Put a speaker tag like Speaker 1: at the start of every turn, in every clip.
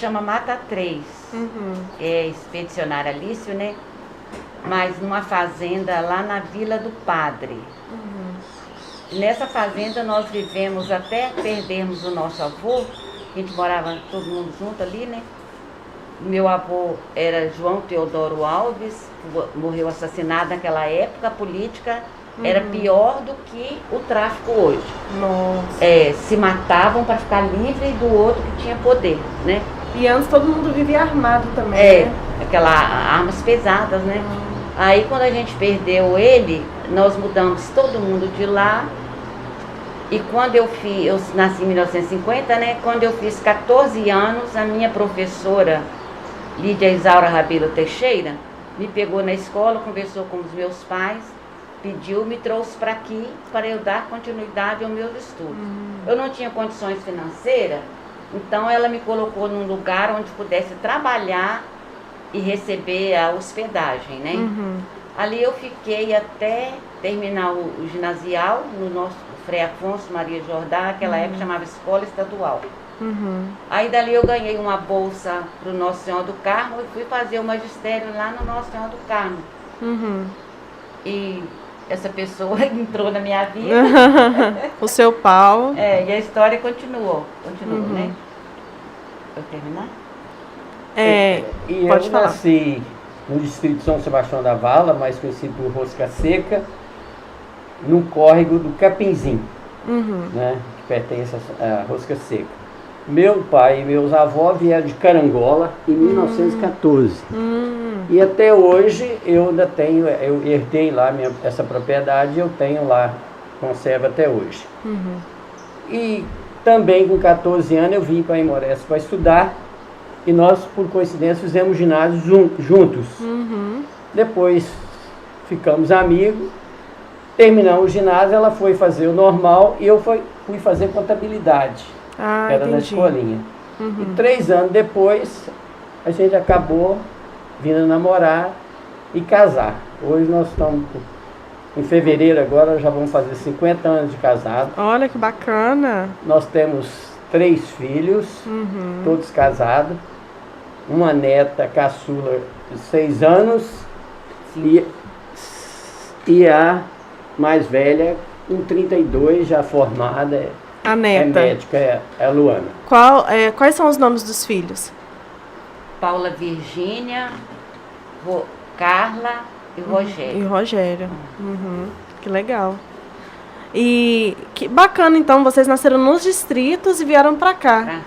Speaker 1: chama Mata 3. É expedicionária Alício, né? Mas numa fazenda lá na Vila do Padre. Nessa fazenda nós vivemos até perdermos o nosso avô, a gente morava todo mundo junto ali, né? Meu avô era João Teodoro Alves, morreu assassinado naquela época, a política era pior do que o tráfico hoje.
Speaker 2: Nossa.
Speaker 1: Se matavam para ficar livre do outro que tinha poder, né?
Speaker 2: E antes todo mundo vivia armado também, né?
Speaker 1: Aquelas armas pesadas, né? Aí quando a gente perdeu ele, nós mudamos todo mundo de lá. E quando eu nasci em 1950, né? Quando eu fiz 14 anos, a minha professora, Lídia Isaura Rabelo Teixeira, me pegou na escola, conversou com os meus pais, pediu, me trouxe para aqui para eu dar continuidade aos meus estudos. Eu não tinha condições financeiras, então ela me colocou num lugar onde pudesse trabalhar e receber a hospedagem, né? Ali eu fiquei até terminar o ginasial no nosso Frei Afonso Maria Jordá, naquela época chamava Escola Estadual. Aí dali eu ganhei uma bolsa para o Nosso Senhor do Carmo e fui fazer o magistério lá no Nosso Senhor do Carmo. E essa pessoa entrou na minha vida.
Speaker 2: O seu Paulo.
Speaker 1: E a história continuou, né? Vou terminar?
Speaker 3: E
Speaker 2: Pode
Speaker 3: eu
Speaker 2: falar.
Speaker 3: nasci no distrito de São Sebastião da Vala, mais conhecido por Rosca Seca, no córrego do Capinzinho, né, que pertence à Rosca Seca. Meu pai e meus avós vieram de Carangola em 1914. E até hoje eu ainda tenho, eu herdei lá essa propriedade, eu tenho lá, conservo até hoje. E também com 14 anos eu vim para Aimorés para estudar, e nós, por coincidência, fizemos ginásio juntos. Depois ficamos amigos, terminamos o ginásio, ela foi fazer o normal e eu fui fazer contabilidade, que era na escolinha. E 3 anos depois, a gente acabou vindo namorar e casar. Hoje nós estamos, em fevereiro agora, já vamos fazer 50 anos de casado.
Speaker 2: Olha que bacana.
Speaker 3: Nós temos 3 filhos, todos casados. Uma neta caçula de 6 anos e a mais velha, com 32, já formada,
Speaker 2: A neta.
Speaker 3: é médica, é a Luana.
Speaker 2: Quais são os nomes dos filhos?
Speaker 1: Paula Virgínia, Carla e Rogério.
Speaker 2: E Rogério. Que legal. E que bacana, então, vocês nasceram nos distritos e vieram para cá.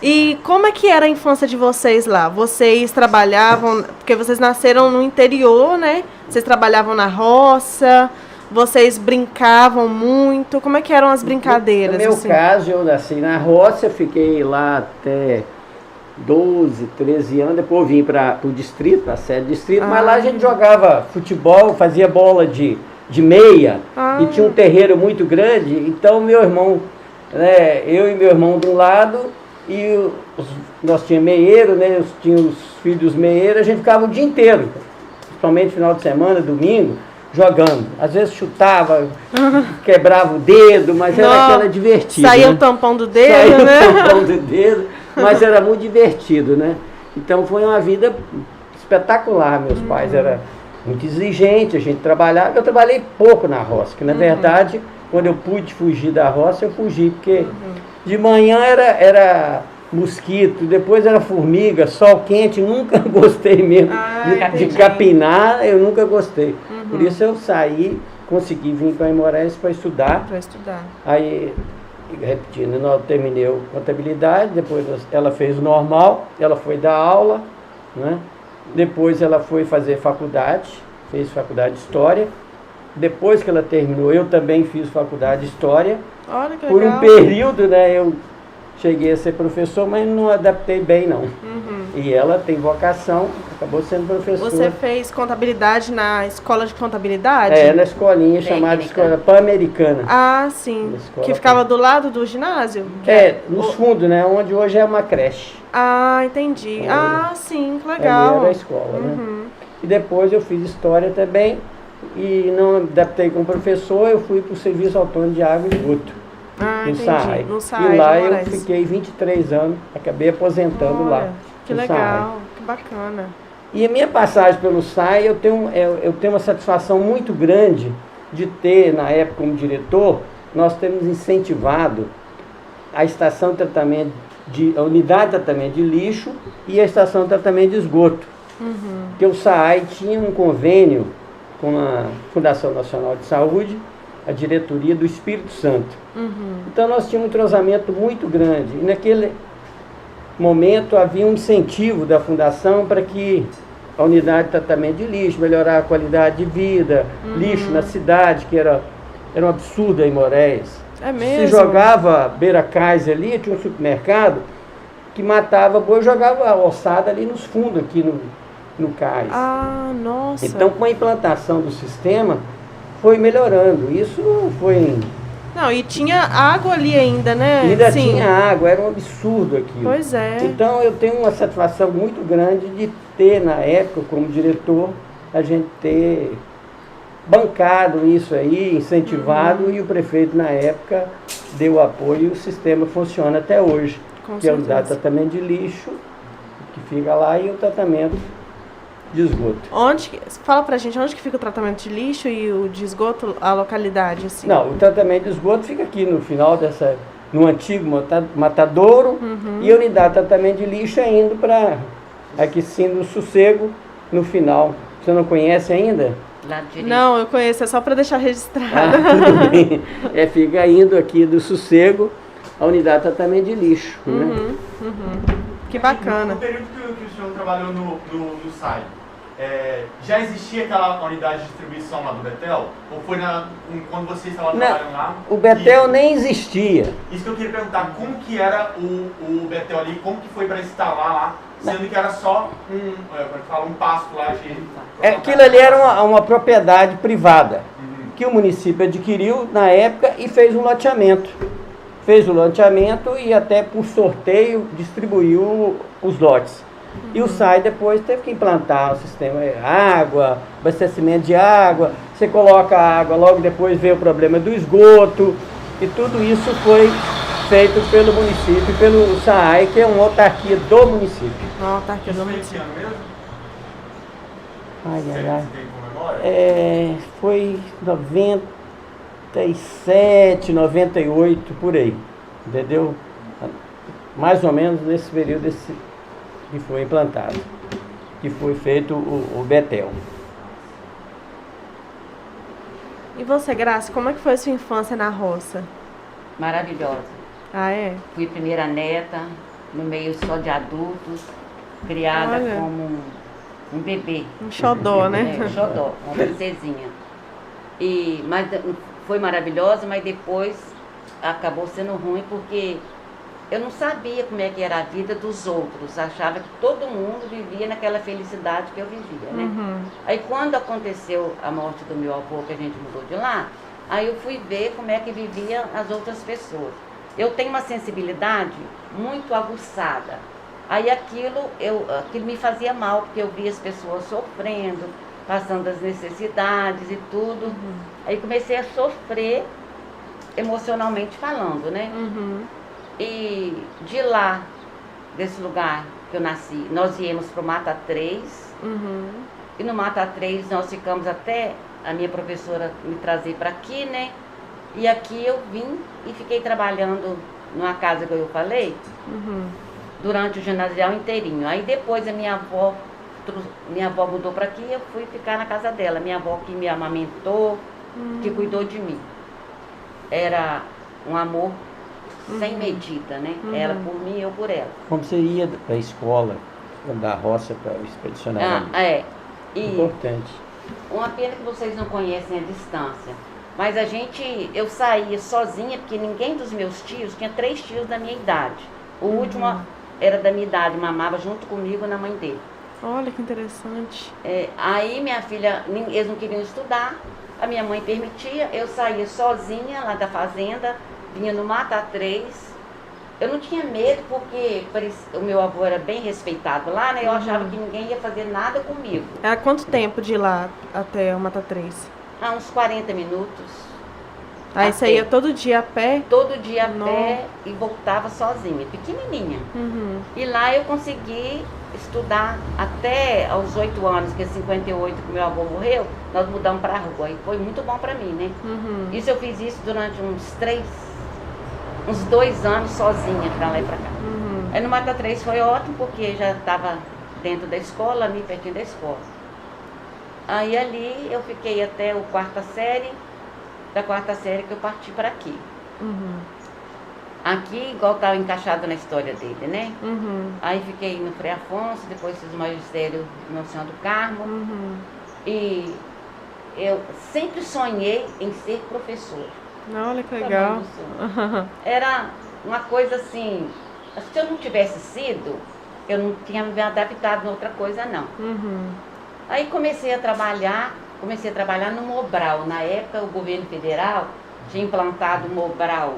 Speaker 2: E como é que era a infância de vocês lá? Vocês trabalhavam, porque vocês nasceram no interior, né? Vocês trabalhavam na roça, vocês brincavam muito. Como é que eram as brincadeiras?
Speaker 3: No meu
Speaker 2: assim?
Speaker 3: caso, eu nasci na roça, fiquei lá até 12, 13 anos, depois eu vim para o distrito, para a sede do distrito, mas lá a gente jogava futebol, fazia bola de meia, e tinha um terreiro muito grande, então meu irmão, né, eu e meu irmão de um lado, e nós tínhamos meieiro, né, tínhamos os filhos meeiros, a gente ficava o dia inteiro, principalmente final de semana, domingo, jogando. Às vezes chutava, quebrava o dedo, mas era aquela divertida.
Speaker 2: Saía
Speaker 3: né?
Speaker 2: o tampão do dedo,
Speaker 3: Saía
Speaker 2: né?
Speaker 3: o tampão do dedo, mas era muito divertido, né? Então foi uma vida espetacular. Meus pais eram muito exigentes, a gente trabalhava. Eu trabalhei pouco na roça, que na verdade, quando eu pude fugir da roça, eu fugi, porque de manhã era mosquito, depois era formiga, sol quente, nunca gostei mesmo de capinar, eu nunca gostei. Por isso eu saí, consegui vir para Aimorés para estudar. Aí, repetindo, eu terminei contabilidade, depois ela fez o normal, ela foi dar aula, né? Depois ela foi fazer faculdade, fez faculdade de História. Depois que ela terminou, eu também fiz faculdade de História.
Speaker 2: Olha que
Speaker 3: Por
Speaker 2: legal.
Speaker 3: um período, né, eu cheguei a ser professor, mas não adaptei bem, não. E ela tem vocação, acabou sendo professora.
Speaker 2: Você fez contabilidade na escola de contabilidade?
Speaker 3: Na escolinha chamada Escola Pan-Americana.
Speaker 2: Ah, sim. Que ficava do lado do ginásio?
Speaker 3: Nos fundos, né, onde hoje é uma creche.
Speaker 2: Ah, entendi. Sim, que
Speaker 3: Ali
Speaker 2: legal.
Speaker 3: era a escola, né? E depois eu fiz História também, e não adaptei como professor, eu fui para o Serviço Autônomo de Água e Esgoto.
Speaker 2: Ah,
Speaker 3: no
Speaker 2: entendi.
Speaker 3: SAAI.
Speaker 2: No SAAI
Speaker 3: E lá
Speaker 2: de
Speaker 3: eu
Speaker 2: Moraes.
Speaker 3: fiquei 23 anos, acabei aposentando
Speaker 2: Olha,
Speaker 3: lá.
Speaker 2: que
Speaker 3: no
Speaker 2: legal,
Speaker 3: SAAI.
Speaker 2: que bacana.
Speaker 3: E a minha passagem pelo SAAI, eu tenho uma satisfação muito grande de ter, na época como diretor, nós temos incentivado a estação de tratamento, a unidade de tratamento de lixo e a estação de tratamento de esgoto. Porque o SAAI tinha um convênio com a Fundação Nacional de Saúde, a diretoria do Espírito Santo. Então nós tínhamos um entrosamento muito grande. E naquele momento havia um incentivo da Fundação para que a unidade de tratamento de lixo, melhorar a qualidade de vida, lixo na cidade, que era um absurdo em Moraes.
Speaker 2: É mesmo?
Speaker 3: Se jogava beira-cais ali, tinha um supermercado que matava boi e jogava a ossada ali nos fundos, aqui no cais.
Speaker 2: Ah, nossa.
Speaker 3: Então, com a implantação do sistema, foi melhorando. Isso foi...
Speaker 2: Não, e tinha água ali ainda, né?
Speaker 3: Ainda
Speaker 2: Sim.
Speaker 3: tinha água, era um absurdo aquilo.
Speaker 2: Pois é.
Speaker 3: Então, eu tenho uma satisfação muito grande de ter, na época, como diretor, a gente ter bancado isso aí, incentivado, e o prefeito, na época, deu apoio e o sistema funciona até hoje.
Speaker 2: Com
Speaker 3: que é o
Speaker 2: certeza.
Speaker 3: tratamento de lixo, que fica lá, e o tratamento de esgoto.
Speaker 2: Fala pra gente, onde que fica o tratamento de lixo e o de esgoto, a localidade, assim?
Speaker 3: Não, o tratamento de esgoto fica aqui no final no antigo matadouro, e a unidade de tratamento de lixo é indo para aqui sim no Sossego, no final. Você não conhece ainda?
Speaker 1: Lá direito.
Speaker 2: Não, eu conheço, é só pra deixar registrado.
Speaker 3: Tudo bem. Fica indo aqui do Sossego a unidade de tratamento de lixo. Né?
Speaker 2: Que bacana.
Speaker 4: No período que o senhor trabalhou no SAI, já existia aquela unidade de distribuição lá do Betel? Ou foi quando vocês estavam trabalhando lá?
Speaker 3: O Betel nem existia.
Speaker 4: Isso que eu queria perguntar, como que era o Betel ali, como que foi para instalar lá, sendo que era só um pasto lá cheio.
Speaker 3: Aquilo ali era uma propriedade privada, que o município adquiriu na época e fez um loteamento. Fez o loteamento e até por sorteio distribuiu os lotes. E o SAI depois teve que implantar o sistema água, abastecimento de água, você coloca a água, logo depois veio o problema do esgoto, e tudo isso foi feito pelo município, pelo SAI, que é uma autarquia do município.
Speaker 2: Não, tá aqui,
Speaker 4: Isso
Speaker 2: não
Speaker 4: foi
Speaker 2: me
Speaker 4: esse ano mesmo?
Speaker 3: Ai, ai,
Speaker 4: Você
Speaker 3: ai.
Speaker 4: tem com memória?
Speaker 3: Foi 97, 98, por aí, entendeu? Mais ou menos nesse período que foi implantado, que foi feito o Betel.
Speaker 2: E você, Graça, como é que foi a sua infância na roça?
Speaker 1: Maravilhosa.
Speaker 2: Ah, é?
Speaker 1: Fui primeira neta, no meio só de adultos, criada
Speaker 2: Olha.
Speaker 1: como um bebê.
Speaker 2: Um xodó, né?
Speaker 1: Um xodó, uma princesinha. Mas foi maravilhosa, mas depois acabou sendo ruim porque eu não sabia como é que era a vida dos outros. Achava que todo mundo vivia naquela felicidade que eu vivia, né? Aí quando aconteceu a morte do meu avô, que a gente mudou de lá, aí eu fui ver como é que viviam as outras pessoas. Eu tenho uma sensibilidade muito aguçada. Aí aquilo me fazia mal, porque eu via as pessoas sofrendo, passando as necessidades e tudo. Aí comecei a sofrer emocionalmente falando, né? E de lá, desse lugar que eu nasci, nós viemos para o Mata 3. E no Mata 3 nós ficamos até a minha professora me trazer para aqui, né? E aqui eu vim e fiquei trabalhando numa casa que eu falei, durante o ginasial inteirinho. Aí depois a minha avó mudou para aqui e eu fui ficar na casa dela. Minha avó que me amamentou, que cuidou de mim. Era um amor sem medida, né? Ela por mim, eu por ela.
Speaker 3: Como você ia para a escola, da roça para o expedicionário?
Speaker 1: E
Speaker 3: Importante.
Speaker 1: uma pena que vocês não conhecem a distância. Mas eu saía sozinha, porque ninguém dos meus tios, tinha 3 tios da minha idade. O último era da minha idade, mamava junto comigo na mãe dele.
Speaker 2: Olha que interessante.
Speaker 1: Aí minha filha, eles não queriam estudar, a minha mãe permitia, eu saía sozinha lá da fazenda, vinha no Mata 3. Eu não tinha medo, porque o meu avô era bem respeitado lá, né? Eu achava que ninguém ia fazer nada comigo.
Speaker 2: Era quanto tempo de lá até o Mata 3?
Speaker 1: Uns 40 minutos.
Speaker 2: Aí você ia todo dia a pé?
Speaker 1: Todo dia a
Speaker 2: Nossa.
Speaker 1: pé e voltava sozinha, pequenininha.
Speaker 2: Uhum.
Speaker 1: E lá eu consegui estudar até aos 8 anos, que é 58 que meu avô morreu, nós mudamos para a rua. E foi muito bom para mim, né?
Speaker 2: Uhum.
Speaker 1: Isso eu fiz isso durante uns 2 anos sozinha, para lá e para cá.
Speaker 2: Uhum.
Speaker 1: Aí no Mata 3 foi ótimo, porque já estava dentro da escola, ali pertinho da escola. Aí ali eu fiquei até o 4ª série, da 4ª série que eu parti para aqui.
Speaker 2: Uhum.
Speaker 1: Aqui, igual estava encaixado na história dele, né?
Speaker 2: Uhum.
Speaker 1: Aí fiquei no Frei Afonso, depois fiz o magistério no Senhor do Carmo.
Speaker 2: Uhum.
Speaker 1: E eu sempre sonhei em ser professora.
Speaker 2: Olha que legal.
Speaker 1: Era uma coisa assim, acho que se eu não tivesse sido, eu não tinha me adaptado a outra coisa não.
Speaker 2: Uhum.
Speaker 1: Aí comecei a trabalhar no Mobral. Na época o governo federal tinha implantado o Mobral.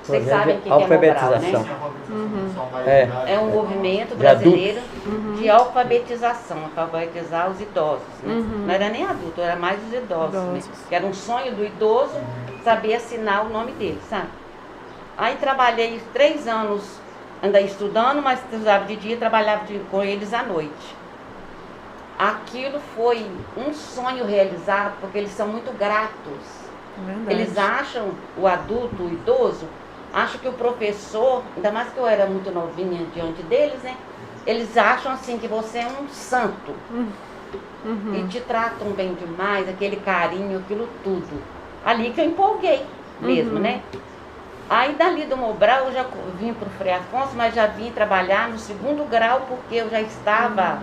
Speaker 1: Vocês
Speaker 3: Projeto
Speaker 1: sabem o
Speaker 3: de
Speaker 1: que é Mobral, né?
Speaker 3: alfabetização.
Speaker 4: Sim, a alfabetização da
Speaker 3: É.
Speaker 4: idade.
Speaker 1: É um movimento
Speaker 3: De
Speaker 1: brasileiro
Speaker 2: Uhum.
Speaker 1: de alfabetização, alfabetizar os idosos. Né?
Speaker 2: Uhum.
Speaker 1: Não era nem adulto, era mais os idosos. Né?
Speaker 2: Idosos.
Speaker 1: Que era um sonho do idoso saber assinar o nome dele, sabe? Aí trabalhei 3 anos, andei estudando, mas estudava de dia e trabalhava com eles à noite. Aquilo foi um sonho realizado, porque eles são muito gratos.
Speaker 2: Verdade.
Speaker 1: Eles acham, o adulto, o idoso, acham que o professor, ainda mais que eu era muito novinha diante deles, né? Eles acham assim que você é um santo.
Speaker 2: Uhum.
Speaker 1: E te tratam bem demais, aquele carinho, aquilo tudo. Ali que eu empolguei mesmo,
Speaker 2: Uhum.
Speaker 1: né? Aí dali do Mobral eu já vim para o Frei Afonso, mas já vim trabalhar no 2º grau, porque eu já estava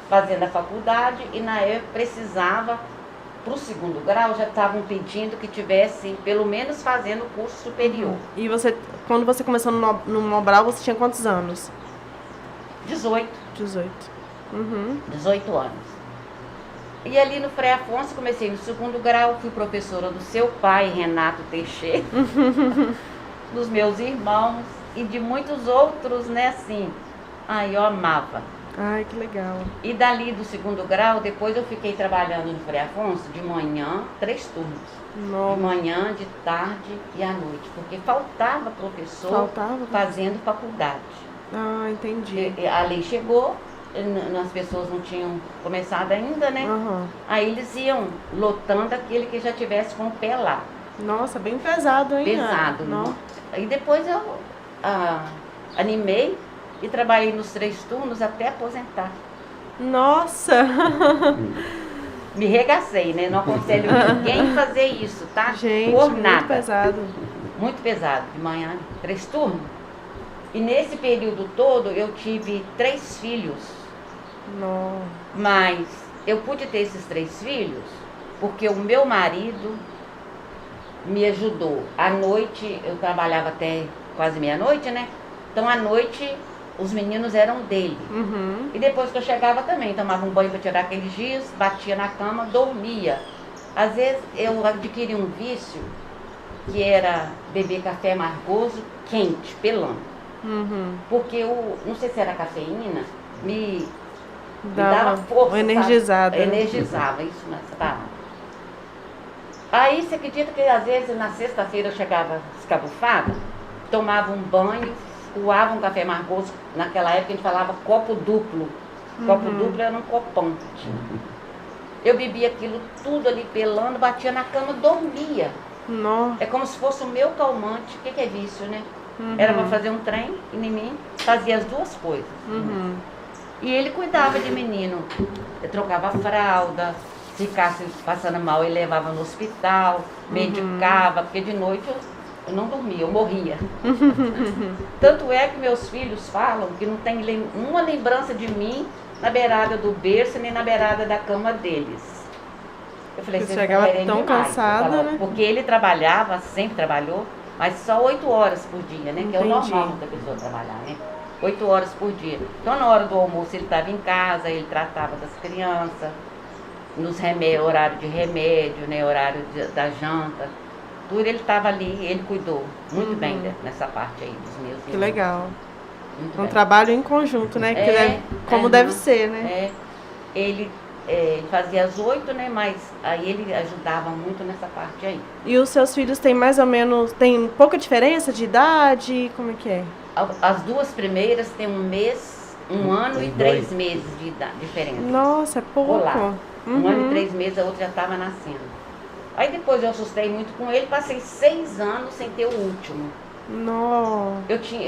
Speaker 1: fazendo a faculdade e na época precisava, para o 2º grau, já estavam pedindo que tivesse pelo menos fazendo o curso superior.
Speaker 2: E você, quando você começou no Mobral, você tinha quantos anos?
Speaker 1: 18.
Speaker 2: 18. Uhum.
Speaker 1: 18 anos. E ali no Frei Afonso, comecei no 2º grau, fui professora do seu pai, Renato Teixeira, dos meus irmãos e de muitos outros, né, assim. Ai, eu amava.
Speaker 2: Ai, que legal.
Speaker 1: E dali do 2º grau, depois eu fiquei trabalhando no Frei Afonso de manhã, 3 turnos. De
Speaker 2: Nossa.
Speaker 1: manhã, de tarde e à noite, porque faltava professor
Speaker 2: Faltava?
Speaker 1: fazendo faculdade.
Speaker 2: Ah, entendi.
Speaker 1: A lei chegou, as pessoas não tinham começado ainda, né?
Speaker 2: Aham.
Speaker 1: Aí eles iam lotando aquele que já tivesse com o pé lá.
Speaker 2: Nossa, bem pesado, hein?
Speaker 1: Pesado.
Speaker 2: Não.
Speaker 1: Aí depois eu animei e trabalhei nos 3 turnos até aposentar.
Speaker 2: Nossa!
Speaker 1: Me regacei, né? Não aconselho ninguém fazer isso, tá?
Speaker 2: Gente,
Speaker 1: por
Speaker 2: muito
Speaker 1: nada.
Speaker 2: pesado.
Speaker 1: Muito pesado. De manhã, 3 turnos. E nesse período todo eu tive 3 filhos.
Speaker 2: Não.
Speaker 1: Mas eu pude ter esses 3 filhos porque o meu marido me ajudou. À noite, eu trabalhava até quase meia-noite, né? Então, à noite, os meninos eram dele.
Speaker 2: Uhum.
Speaker 1: E depois que eu chegava também, tomava um banho para tirar aqueles dias, batia na cama, dormia. Às vezes, eu adquiri um vício que era beber café amargoso, quente, pelando.
Speaker 2: Uhum.
Speaker 1: Porque, não sei se era cafeína, me
Speaker 2: Dava
Speaker 1: dava força,
Speaker 2: uma energizada.
Speaker 1: sabe? Energizava, isso nessa palavra. Aí você acredita que às vezes na sexta-feira eu chegava escabufada, tomava um banho, coava um café amargoso, naquela época a gente falava copo duplo. Copo duplo era um copão. Eu bebia aquilo tudo ali pelando, batia na cama, dormia.
Speaker 2: Nossa.
Speaker 1: É como se fosse o meu calmante. O que é vício, né? Era para fazer um trem em mim, fazia as 2 coisas.
Speaker 2: Uhum.
Speaker 1: E ele cuidava de menino. Eu trocava a fralda, se ficasse passando mal, ele levava no hospital, medicava, porque de noite eu não dormia, eu morria. Tanto é que meus filhos falam que não tem uma lembrança de mim na beirada do berço, nem na beirada da cama deles. Eu falei,
Speaker 2: Você
Speaker 1: vocês
Speaker 2: chegava
Speaker 1: querem
Speaker 2: tão
Speaker 1: demais.
Speaker 2: cansada,
Speaker 1: Eu falava,
Speaker 2: né?
Speaker 1: porque ele trabalhava, sempre trabalhou, mas só 8 horas por dia, né? Que é o
Speaker 2: Entendi.
Speaker 1: normal da pessoa trabalhar, né? 8 horas por dia. Então, na hora do almoço, ele estava em casa, ele tratava das crianças, nos horário de remédio, né? Horário da janta. Tudo ele estava ali, ele cuidou muito bem nessa parte aí dos meus
Speaker 2: Que
Speaker 1: irmãos.
Speaker 2: legal.
Speaker 1: Muito
Speaker 2: Um
Speaker 1: bem.
Speaker 2: trabalho em conjunto, né? Que
Speaker 1: É,
Speaker 2: como
Speaker 1: aham.
Speaker 2: deve ser, né?
Speaker 1: É, ele ele fazia às 8, né? Mas aí ele ajudava muito nessa parte aí.
Speaker 2: E os seus filhos têm mais ou menos, tem pouca diferença de idade? Como é que é?
Speaker 1: As duas primeiras têm 1 ano e 3 meses de diferença.
Speaker 2: Nossa, é pouco.
Speaker 1: Olá. 1 ano e 3 meses, a outra já estava nascendo. Aí depois eu assustei muito com ele, passei 6 anos sem ter o último.
Speaker 2: Nossa.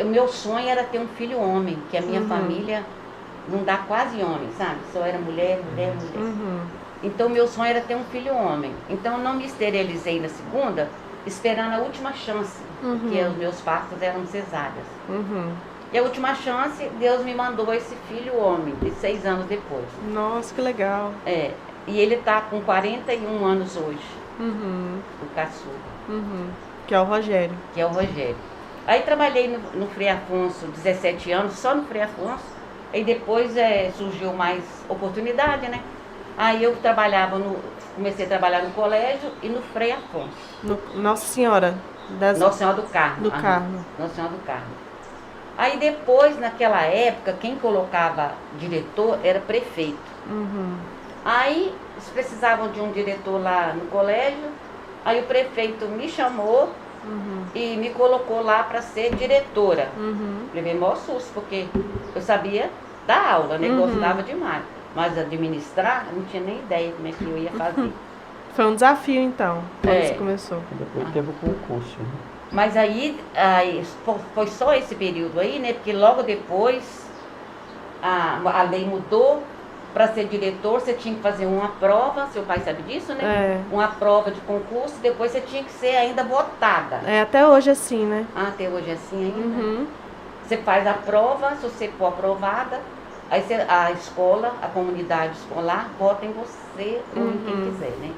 Speaker 1: Meu sonho era ter um filho homem, que a minha família não dá quase homem, sabe? Só era mulher. Então meu sonho era ter um filho homem. Então eu não me esterilizei na segunda, esperando a última chance, porque os meus partos eram cesáreas. E a última chance, Deus me mandou esse filho homem, de 6 anos depois.
Speaker 2: Nossa, que legal.
Speaker 1: É, e ele tá com 41 anos hoje, o caçula.
Speaker 2: Que é o Rogério.
Speaker 1: Que é o Rogério. Aí trabalhei no Frei Afonso 17 anos, só no Frei Afonso. Aí depois surgiu mais oportunidade, né? Aí eu comecei a trabalhar no colégio e no Frei Afonso.
Speaker 2: Nossa Senhora.
Speaker 1: Nossa Senhora do Carmo.
Speaker 2: Do Carmo.
Speaker 1: Nossa Senhora do Carmo. Aí depois, naquela época, quem colocava diretor era prefeito. Aí eles precisavam de um diretor lá no colégio. Aí o prefeito me chamou e me colocou lá para ser diretora. Levei maior susto, porque eu sabia dar aula, né? Gostava demais. Mas administrar, eu não tinha nem ideia como é que eu ia fazer.
Speaker 2: Foi um desafio, então, quando você começou.
Speaker 3: Depois teve o concurso. Né?
Speaker 1: Mas aí foi só esse período aí, né? Porque logo depois a lei mudou. Para ser diretor, você tinha que fazer uma prova, seu pai sabe disso, né? Uma prova de concurso, depois você tinha que ser ainda votada.
Speaker 2: Até hoje é assim, né?
Speaker 1: Até hoje é assim ainda. Você faz a prova, se você for aprovada, aí a escola, a comunidade escolar, vota em você ou em quem quiser, né?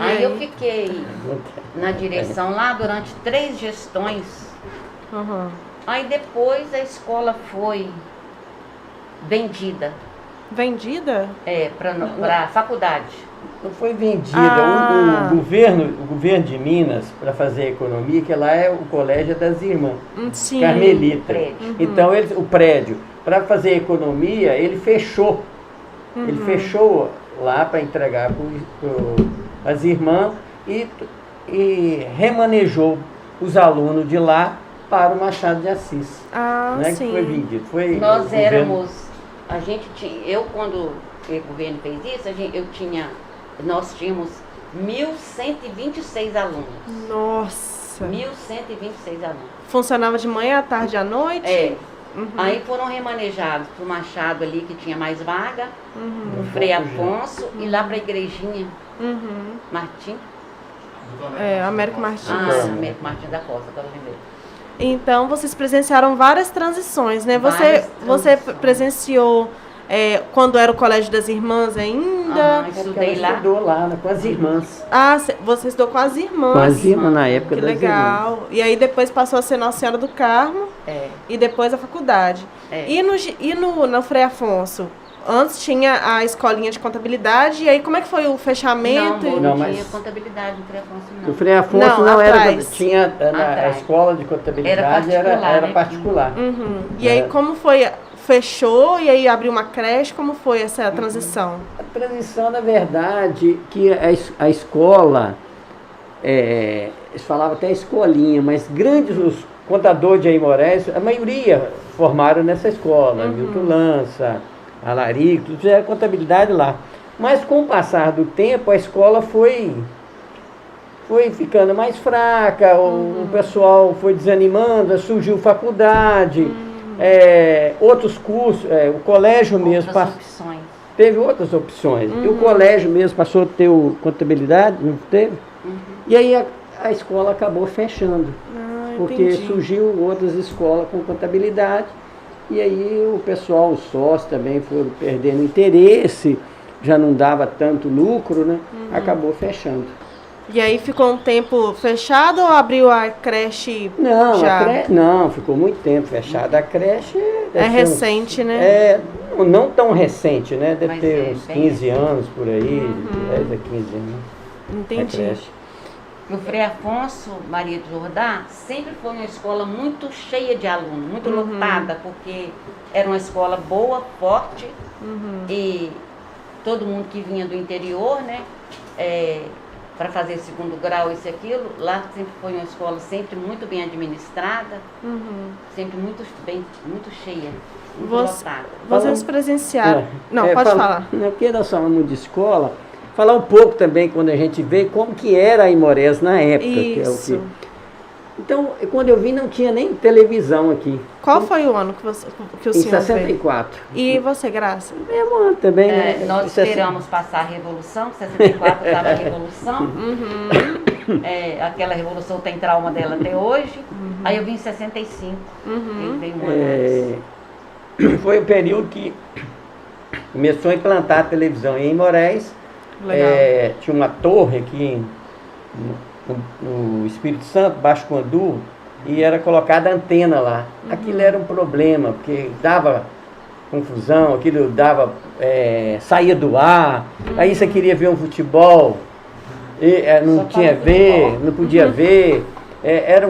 Speaker 1: Aí eu fiquei na direção lá durante 3 gestões. Aí depois a escola foi vendida.
Speaker 2: Vendida?
Speaker 1: Para a faculdade.
Speaker 3: Não foi vendida. O governo de Minas, para fazer a economia, que lá é o colégio das irmãs Carmelita. Então o prédio, para fazer a economia, ele fechou. Ele fechou lá para entregar para as irmãs e remanejou os alunos de lá para o Machado de Assis. Não é que foi vendido.
Speaker 1: Nós éramos... quando o governo fez isso, nós tínhamos 1.126 alunos.
Speaker 2: Nossa!
Speaker 1: 1.126 alunos.
Speaker 2: Funcionava de manhã, à tarde, à noite?
Speaker 1: Aí foram remanejados para o Machado ali, que tinha mais vaga, o Frei Afonso, e lá para a igrejinha Martim.
Speaker 2: Américo Martins.
Speaker 1: Américo Martins da Costa, agora eu lembrei.
Speaker 2: Então, vocês presenciaram várias transições, né? Você presenciou quando era o Colégio das Irmãs ainda?
Speaker 1: Estudei lá.
Speaker 3: Estudou lá com as irmãs.
Speaker 2: Você estudou com as irmãs.
Speaker 3: Com as irmãs na época das irmãs.
Speaker 2: Que legal. E aí depois passou a ser Nossa Senhora do Carmo. E depois a faculdade. E no Frei Afonso? Antes tinha a escolinha de contabilidade, e aí como é que foi o fechamento?
Speaker 1: Não tinha contabilidade no Frei Afonso, não.
Speaker 3: O Frei Afonso não era, tinha a escola de contabilidade, era particular.
Speaker 2: E aí como foi? Fechou e aí abriu uma creche, como foi essa transição?
Speaker 3: A transição, na verdade, que a escola, eles falavam até escolinha, mas grandes, os contadores de Aimorés, a maioria formaram nessa escola, Milton Lança, Alarico, tudo fizeram contabilidade lá. Mas com o passar do tempo, a escola foi ficando mais fraca, o pessoal foi desanimando, surgiu faculdade, outros cursos, o colégio mesmo teve outras opções. E o colégio mesmo passou a ter contabilidade, não teve? E aí a escola acabou fechando, porque surgiu outras escolas com contabilidade. E aí o pessoal, os sócios também foram perdendo interesse, já não dava tanto lucro, né? Acabou fechando.
Speaker 2: E aí ficou um tempo fechado ou abriu a creche já?
Speaker 3: Não, ficou muito tempo fechada. A creche...
Speaker 2: É recente, né?
Speaker 3: Não tão recente, né? Deve ter uns 15 anos por aí, 10 a 15 anos.
Speaker 2: Entendi.
Speaker 1: que o Frei Afonso Maria de Jordá sempre foi uma escola muito cheia de alunos, muito lotada, porque era uma escola boa, forte, e todo mundo que vinha do interior, né, para fazer segundo grau, isso e aquilo, lá sempre foi uma escola sempre muito bem administrada, sempre muito cheia, muito lotada.
Speaker 2: Vocês presenciaram... Não, pode falar.
Speaker 3: Porque nós falamos de escola, falar um pouco também quando a gente vê como que era a Aimorés na época.
Speaker 2: Isso.
Speaker 3: Que é o que... Então, quando eu vim, não tinha nem televisão aqui.
Speaker 2: Qual foi o ano que o senhor
Speaker 3: Em 64.
Speaker 2: veio? E você, Graça?
Speaker 3: Mesmo ano também, né?
Speaker 1: Nós esperamos passar a Revolução, 64 estava a Revolução. Aquela Revolução tem trauma dela até hoje. Aí eu vim em 65. Ele veio um ano antes.
Speaker 3: Foi o período que começou a implantar a televisão em Aimorés. Tinha uma torre aqui no Espírito Santo, Baixo Quandu, e era colocada antena lá. Aquilo era um problema, porque dava confusão, aquilo dava, saía do ar, aí você queria ver um futebol, não tinha ver, não podia ver, era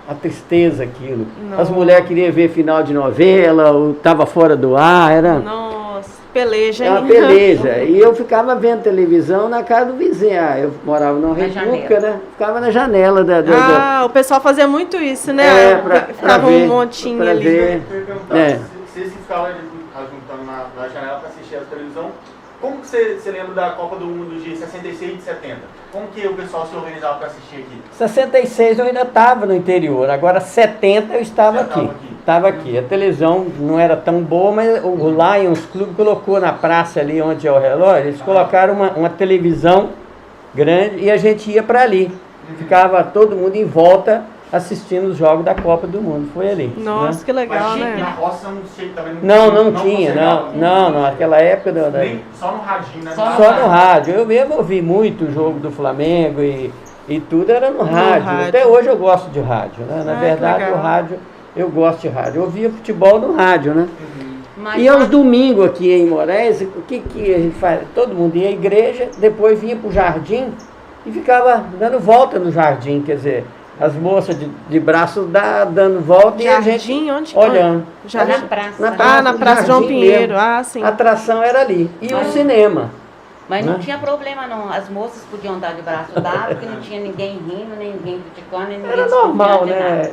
Speaker 3: uma tristeza aquilo.
Speaker 2: Nossa.
Speaker 3: As mulheres queriam ver final de novela, ou estava fora do ar, era...
Speaker 2: Nossa, peleja, hein?
Speaker 3: É uma peleja. E eu ficava vendo televisão na casa do vizinho. Eu morava numa república, né? Ficava na janela
Speaker 2: o pessoal fazia muito isso, né? Ficava
Speaker 3: ver,
Speaker 2: um montinho
Speaker 3: pra
Speaker 2: ali.
Speaker 3: ver.
Speaker 4: Eu ia perguntar, vocês que ficavam juntando na janela para assistir a televisão, como que você lembra da Copa do Mundo de 66 e de 70? Como que o pessoal se organizava para assistir aqui?
Speaker 3: 66 eu ainda estava no interior, agora 70 eu estava aqui. Estava aqui. A televisão não era tão boa, mas o Lions Clube colocou na praça ali onde é o relógio, eles colocaram uma televisão grande e a gente ia para ali. Ficava todo mundo em volta assistindo os jogos da Copa do Mundo. Foi ali.
Speaker 2: Nossa,
Speaker 3: né?
Speaker 2: que legal,
Speaker 4: Mas
Speaker 2: né?
Speaker 4: na roça não sei também.
Speaker 3: Não tinha, não. Naquela época...
Speaker 4: Só no radinho, né?
Speaker 3: Só no rádio. Eu mesmo ouvi muito o jogo do Flamengo e tudo era no rádio. Até hoje eu gosto de rádio, né? Na verdade, o rádio, eu gosto de rádio. Eu ouvia futebol no rádio, né? E aos domingos aqui em Aimorés, o que a gente faz? Todo mundo ia à igreja, depois vinha para o jardim e ficava dando volta no jardim, quer dizer... As moças de braço dando volta e a gente olhando.
Speaker 1: Na praça.
Speaker 2: Na Praça João Pinheiro. Sim.
Speaker 3: A atração era ali. E o cinema.
Speaker 1: Mas não tinha problema não. As moças podiam andar de braço dado, porque não tinha ninguém rindo, nem ninguém criticando, nem ninguém
Speaker 3: era normal, né?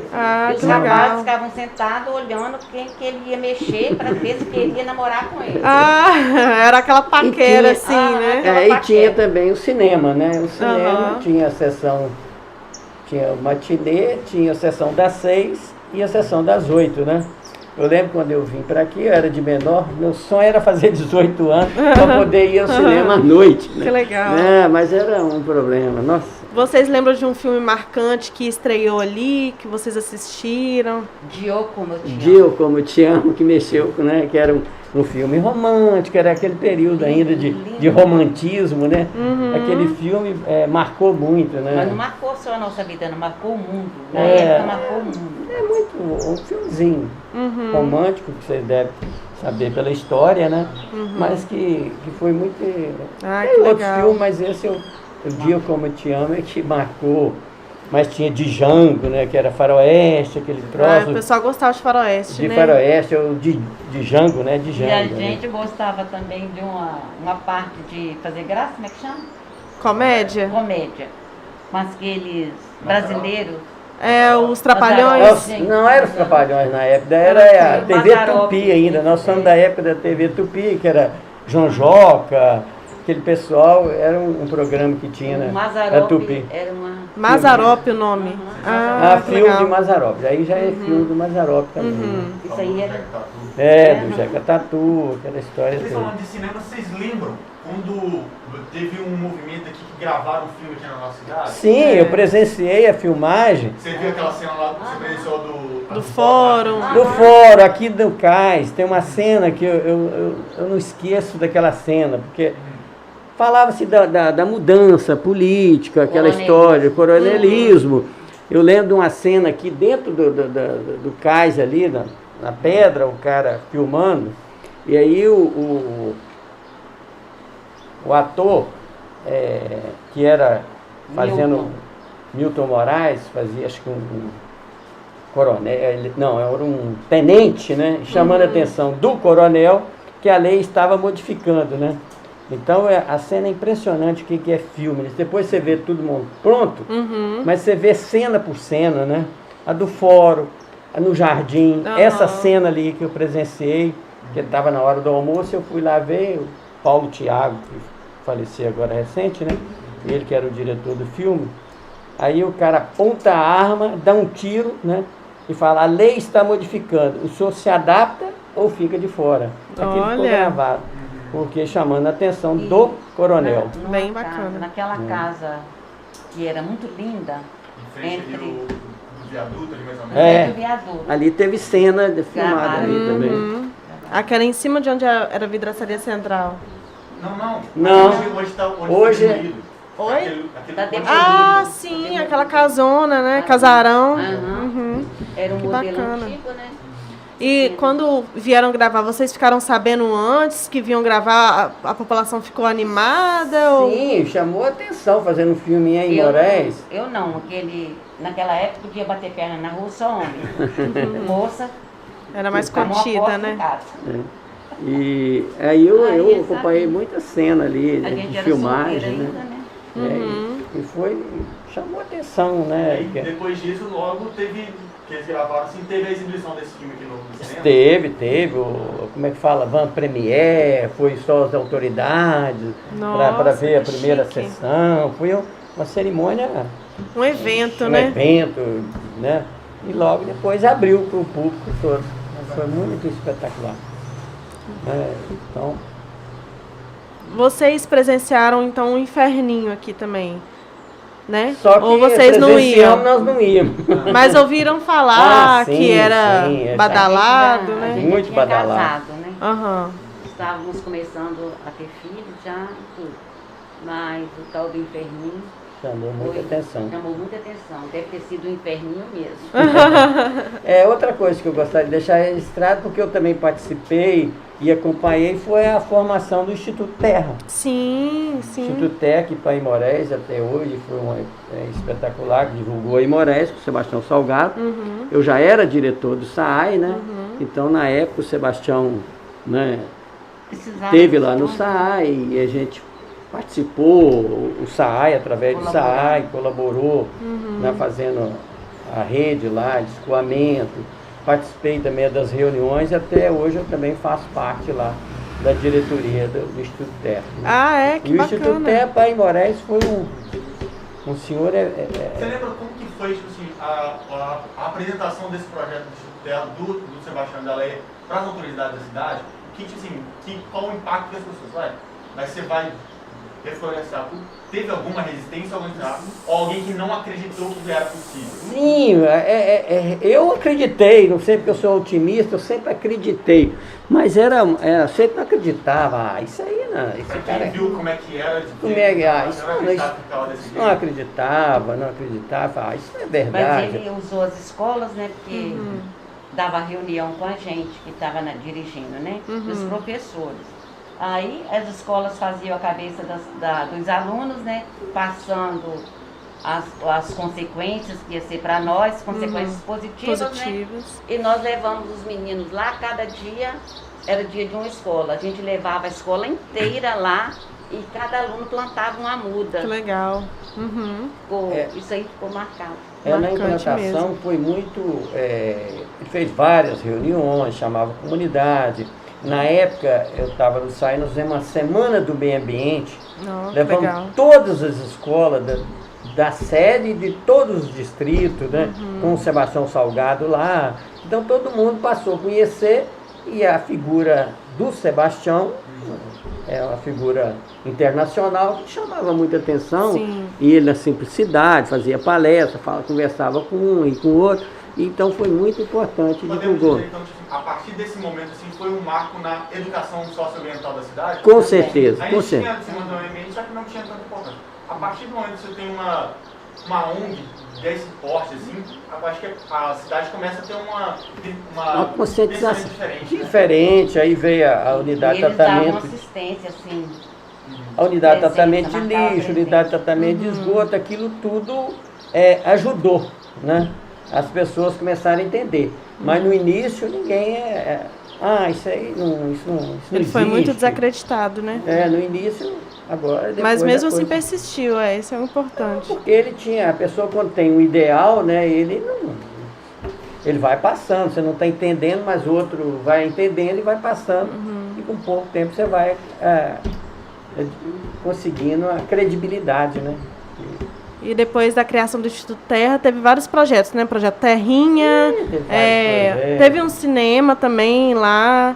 Speaker 1: E os rapazes ficavam sentados olhando quem que ele ia mexer para ver se queria namorar com ele.
Speaker 2: Era aquela paquera assim, né?
Speaker 3: E tinha também o cinema, né? O cinema tinha a sessão... Tinha o matinê, tinha a sessão das 6 e a sessão das 8, né? Eu lembro quando eu vim para aqui, eu era de menor, meu sonho era fazer 18 anos para poder ir ao cinema à noite. Né?
Speaker 2: Que legal.
Speaker 3: Mas era um problema, nossa.
Speaker 2: Vocês lembram de um filme marcante que estreou ali, que vocês assistiram?
Speaker 1: Dio Como Eu Te Amo.
Speaker 3: Dio Como Eu Te Amo, que mexeu, né? Que era um filme romântico, era aquele período ainda de romantismo, né? Aquele filme marcou muito, né?
Speaker 1: Mas não marcou só a nossa vida, não marcou o mundo. Na época marcou o mundo.
Speaker 3: É muito um filmezinho romântico, que vocês devem saber pela história, né? Mas que foi muito...
Speaker 2: Que
Speaker 3: outros
Speaker 2: legal.
Speaker 3: filmes, mas esse o Dio Como Eu Te Amo é que marcou. Mas tinha Django, né? Que era faroeste, aquele troço.
Speaker 2: O pessoal gostava de faroeste,
Speaker 3: de
Speaker 2: né?
Speaker 3: faroeste, ou de Django, né? De Django,
Speaker 1: E a gente gostava também de uma parte de fazer graça, como é que chama?
Speaker 2: Comédia?
Speaker 1: Comédia. Com aqueles brasileiros.
Speaker 2: Os Trapalhões.
Speaker 3: Não eram os Trapalhões na época, era a TV Tupi ainda. Nós somos da época da TV Tupi, que era João Joca, aquele pessoal, era um programa que tinha na Tupi.
Speaker 1: Era uma...
Speaker 2: Mazzaropi o nome.
Speaker 3: Filme
Speaker 2: legal.
Speaker 3: de Mazzaropi. Aí já é filme do Mazzaropi também.
Speaker 1: Isso aí era...
Speaker 3: do Jeca Tatu, aquela história
Speaker 4: Vocês
Speaker 3: toda.
Speaker 4: falando de cinema, vocês lembram quando teve um movimento aqui que gravaram um filme aqui na nossa cidade?
Speaker 3: Sim, eu presenciei a filmagem.
Speaker 4: Você viu aquela cena lá que você presenciou
Speaker 2: do fórum?
Speaker 3: Do fórum, aqui do Cais, tem uma cena que eu não esqueço daquela cena, porque falava-se da mudança política, aquela história, do coronelismo. Eu lembro de uma cena aqui dentro do cais ali, na pedra, o cara filmando, e aí o ator, que era fazendo Milton Moraes, fazia acho que um coronel, não, era um tenente, né? Chamando a atenção do coronel que a lei estava modificando, né? Então a cena é impressionante o que é filme. Depois você vê tudo pronto, mas você vê cena por cena, né? A do fórum, a no jardim, essa cena ali que eu presenciei, que estava na hora do almoço, eu fui lá ver o Paulo Thiago, que faleceu agora recente, né? Ele que era o diretor do filme. Aí o cara aponta a arma, dá um tiro, né? E fala, a lei está modificando, o senhor se adapta ou fica de fora. Aquilo ficou gravado, porque chamando a atenção do coronel.
Speaker 2: Bem bacana.
Speaker 1: Naquela casa que era muito linda,
Speaker 4: Em frente do viaduto ali mais ou menos.
Speaker 3: É,
Speaker 1: do viaduto.
Speaker 3: ali teve cena filmada ali também.
Speaker 2: Aquela em cima de onde era a vidraçaria central.
Speaker 3: Não.
Speaker 4: Hoje
Speaker 3: Hoje-
Speaker 4: tá demolido.
Speaker 2: Oi?
Speaker 4: Aquele
Speaker 1: Tá demolido.
Speaker 2: Ah, sim, aquela casona, né? Casarão.
Speaker 1: Aham. Era um
Speaker 2: Que
Speaker 1: modelo
Speaker 2: bacana.
Speaker 1: antigo, né?
Speaker 2: E quando vieram gravar, vocês ficaram sabendo antes que vinham gravar, a população ficou animada?
Speaker 3: Sim, chamou a atenção fazendo um filme em Moraes.
Speaker 1: Eu não, naquela época podia bater perna na rua só homem. Moça,
Speaker 2: Era mais
Speaker 1: arrumou a
Speaker 2: contida,
Speaker 1: porta em
Speaker 2: né?
Speaker 1: casa.
Speaker 3: E aí eu
Speaker 1: Aí,
Speaker 3: acompanhei
Speaker 1: sabe?
Speaker 3: muita cena ali,
Speaker 1: A
Speaker 3: né,
Speaker 1: gente
Speaker 3: de
Speaker 1: era
Speaker 3: filmagem,
Speaker 1: solteira
Speaker 3: né?
Speaker 1: ainda, né?
Speaker 3: E chamou a atenção, né?
Speaker 4: Aí, depois disso, logo teve, que eles gravaram assim, teve a exibição desse filme aqui no cinema.
Speaker 3: Teve, como é que fala, van premiere, foi só as autoridades para ver a
Speaker 2: que
Speaker 3: primeira
Speaker 2: chique.
Speaker 3: sessão, foi uma cerimônia,
Speaker 2: Um evento,
Speaker 3: um
Speaker 2: né?
Speaker 3: evento, né? E logo depois abriu para o público todo. Foi muito espetacular. Então,
Speaker 2: Vocês presenciaram então um inferninho aqui também, né?
Speaker 3: só que
Speaker 2: Ou vocês não iam?
Speaker 3: nós não íamos.
Speaker 2: Mas ouviram falar
Speaker 3: Ah, sim,
Speaker 2: que era
Speaker 3: sim, é.
Speaker 2: badalado,
Speaker 1: A
Speaker 2: né?
Speaker 1: gente
Speaker 3: Muito
Speaker 1: já tinha
Speaker 3: badalado.
Speaker 1: casado, né?
Speaker 2: Aham.
Speaker 1: Estávamos começando a ter filhos já e tudo. Mas o tal do inferninho
Speaker 3: Chamou muita atenção.
Speaker 1: chamou muita atenção. Deve ter sido um inferninho mesmo.
Speaker 3: Outra coisa que eu gostaria de deixar registrado, porque eu também participei e acompanhei, foi a formação do Instituto Terra.
Speaker 2: Sim, sim.
Speaker 3: Instituto Terra, que para Imorés até hoje foi espetacular, que divulgou Imorés com o Sebastião Salgado. Eu já era diretor do SAAI, né? Então, na época, o Sebastião, né,
Speaker 1: Precisava
Speaker 3: esteve lá
Speaker 1: de
Speaker 3: no
Speaker 1: um-
Speaker 3: SAAI e a gente participou, o SAAI, através do SAAI, colaborou fazendo a rede lá, de escoamento. Participei também das reuniões e até hoje eu também faço parte lá da diretoria do Instituto Terra.
Speaker 2: Ah, é? Que
Speaker 3: E o Instituto
Speaker 2: bacana.
Speaker 3: Terra para Imorés foi um senhor...
Speaker 4: Você lembra como que foi tipo assim, a apresentação desse projeto do Instituto Terra, do Sebastião da Leia, para as autoridades da cidade? Qual o impacto que as pessoas vai? Mas você vai reflorestar tudo? Teve alguma resistência ou alguém que não acreditou que era possível?
Speaker 3: Sim, eu acreditei, não sei porque eu sou otimista, eu sempre acreditei, mas sempre não acreditava, isso aí não, esse
Speaker 4: Pra
Speaker 3: cara
Speaker 4: quem viu como é que era,
Speaker 3: como é que é?
Speaker 4: isso não ficava desse
Speaker 3: não
Speaker 4: jeito.
Speaker 3: acreditava, isso não é
Speaker 1: Mas
Speaker 3: verdade.
Speaker 1: ele usou as escolas, né? Porque dava reunião com a gente que estava dirigindo, né? Dos professores. Aí as escolas faziam a cabeça dos alunos, né? Passando as consequências que ia ser para nós, consequências positivas, né?
Speaker 2: Positivas.
Speaker 1: E nós levamos os meninos lá, cada dia era dia de uma escola. A gente levava a escola inteira lá e cada aluno plantava uma muda.
Speaker 2: Que legal.
Speaker 1: Isso aí ficou marcado.
Speaker 3: Na
Speaker 2: Marcante
Speaker 3: implantação
Speaker 2: mesmo.
Speaker 3: foi muito. Ele fez várias reuniões, chamava a comunidade. Na época, eu estava no SAI, nós fizemos uma semana do meio ambiente.
Speaker 2: Oh, que
Speaker 3: Levamos
Speaker 2: legal.
Speaker 3: todas as escolas da sede de todos os distritos, né? Com o Sebastião Salgado lá. Então todo mundo passou a conhecer e a figura do Sebastião é uma figura internacional que chamava muita atenção.
Speaker 2: Sim.
Speaker 3: E ele na simplicidade, fazia palestra, conversava com um e com o outro. Então foi muito importante,
Speaker 4: Podemos
Speaker 3: divulgou.
Speaker 4: dizer, então, tipo, a partir desse momento, assim, foi um marco na educação socioambiental da cidade?
Speaker 3: Com certeza,
Speaker 4: A
Speaker 3: com
Speaker 4: gente tinha
Speaker 3: certeza.
Speaker 4: cima do meio ambiente, só que não tinha tanta importância. A partir do momento que você tem uma ONG desse porte, assim, eu acho que a cidade começa a ter
Speaker 3: Uma conscientização
Speaker 4: pensamento diferente, né?
Speaker 3: diferente, aí veio a unidade
Speaker 1: E
Speaker 3: de
Speaker 1: eles davam
Speaker 3: tratamento.
Speaker 1: assistência, assim,
Speaker 3: A unidade de
Speaker 1: Presença,
Speaker 3: tratamento de
Speaker 1: marcar a
Speaker 3: lixo,
Speaker 1: presença.
Speaker 3: unidade de tratamento de esgoto, aquilo tudo ajudou, né? As pessoas começaram a entender. Mas no início ninguém isso aí não
Speaker 2: Ele
Speaker 3: existe.
Speaker 2: foi muito desacreditado, né?
Speaker 3: No início, agora depois
Speaker 2: Mas mesmo
Speaker 3: da
Speaker 2: assim
Speaker 3: coisa.
Speaker 2: persistiu, isso é o importante.
Speaker 3: Porque a pessoa quando tem um ideal, né, ele vai passando, você não está entendendo, mas o outro vai entendendo e vai passando. E com pouco tempo você vai conseguindo a credibilidade, né?
Speaker 2: E depois da criação do Instituto Terra, teve vários projetos, né? Projeto Terrinha,
Speaker 3: Teve vários projetos.
Speaker 2: teve um cinema também lá,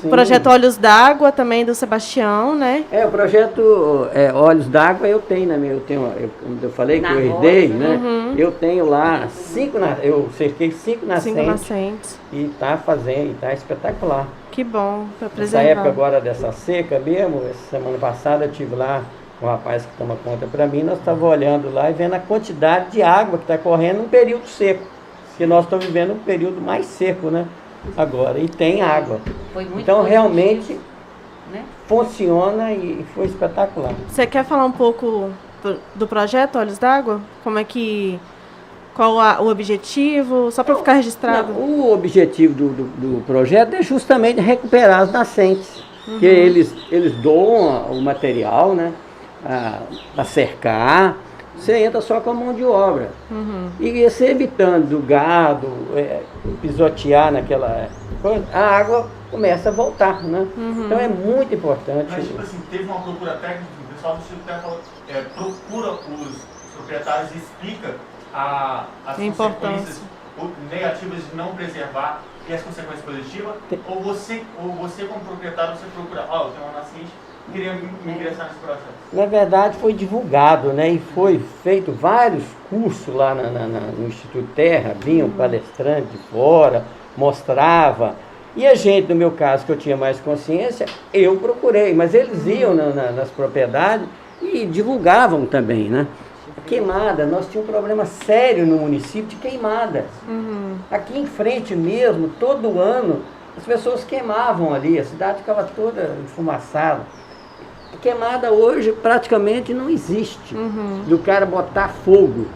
Speaker 3: Sim.
Speaker 2: projeto Olhos d'Água também do Sebastião, né?
Speaker 3: O projeto Olhos d'Água eu tenho, né? Como eu falei que
Speaker 1: Na
Speaker 3: eu herdei,
Speaker 1: roça,
Speaker 3: né? Eu tenho lá eu cerquei 5
Speaker 2: 5
Speaker 3: nascentes
Speaker 2: nascentes.
Speaker 3: e está fazendo, e está espetacular.
Speaker 2: Que bom, para
Speaker 3: Nessa
Speaker 2: preservar.
Speaker 3: época agora dessa seca mesmo, essa semana passada eu estive lá com um rapaz que toma conta para mim, nós estávamos olhando lá e vendo a quantidade de água que está correndo num período seco. Porque nós estamos vivendo um período mais seco, né? Agora, e tem água.
Speaker 1: Foi muito
Speaker 3: Então
Speaker 1: positivo,
Speaker 3: realmente
Speaker 1: né?
Speaker 3: funciona e foi espetacular.
Speaker 2: Você quer falar um pouco do projeto Olhos d'Água? Qual o objetivo? Só para ficar registrado.
Speaker 3: Não, o objetivo do projeto é justamente recuperar as nascentes. Que eles doam o material, né? Para cercar, você entra só com a mão de obra. E você evitando do gado pisotear naquela coisa, a água começa a voltar, né? Então é muito importante.
Speaker 4: Mas, tipo assim, teve uma procura técnica, o pessoal do Instituto Terra falou, procura os proprietários e explica as consequências negativas de não preservar e as consequências positivas, ou você como proprietário, você procura, eu tenho uma nascente, queria me ingressar nesse processo.
Speaker 3: Na verdade foi divulgado, né? E foi feito vários cursos lá no Instituto Terra, vinham palestrantes de fora, mostrava. E a gente, no meu caso, que eu tinha mais consciência, eu procurei, mas eles iam nas propriedades e divulgavam também, né? Queimada, nós tínhamos um problema sério no município de queimada. Aqui em frente mesmo, todo ano, as pessoas queimavam ali, a cidade ficava toda enfumaçada. Queimada hoje praticamente não existe, do cara botar fogo.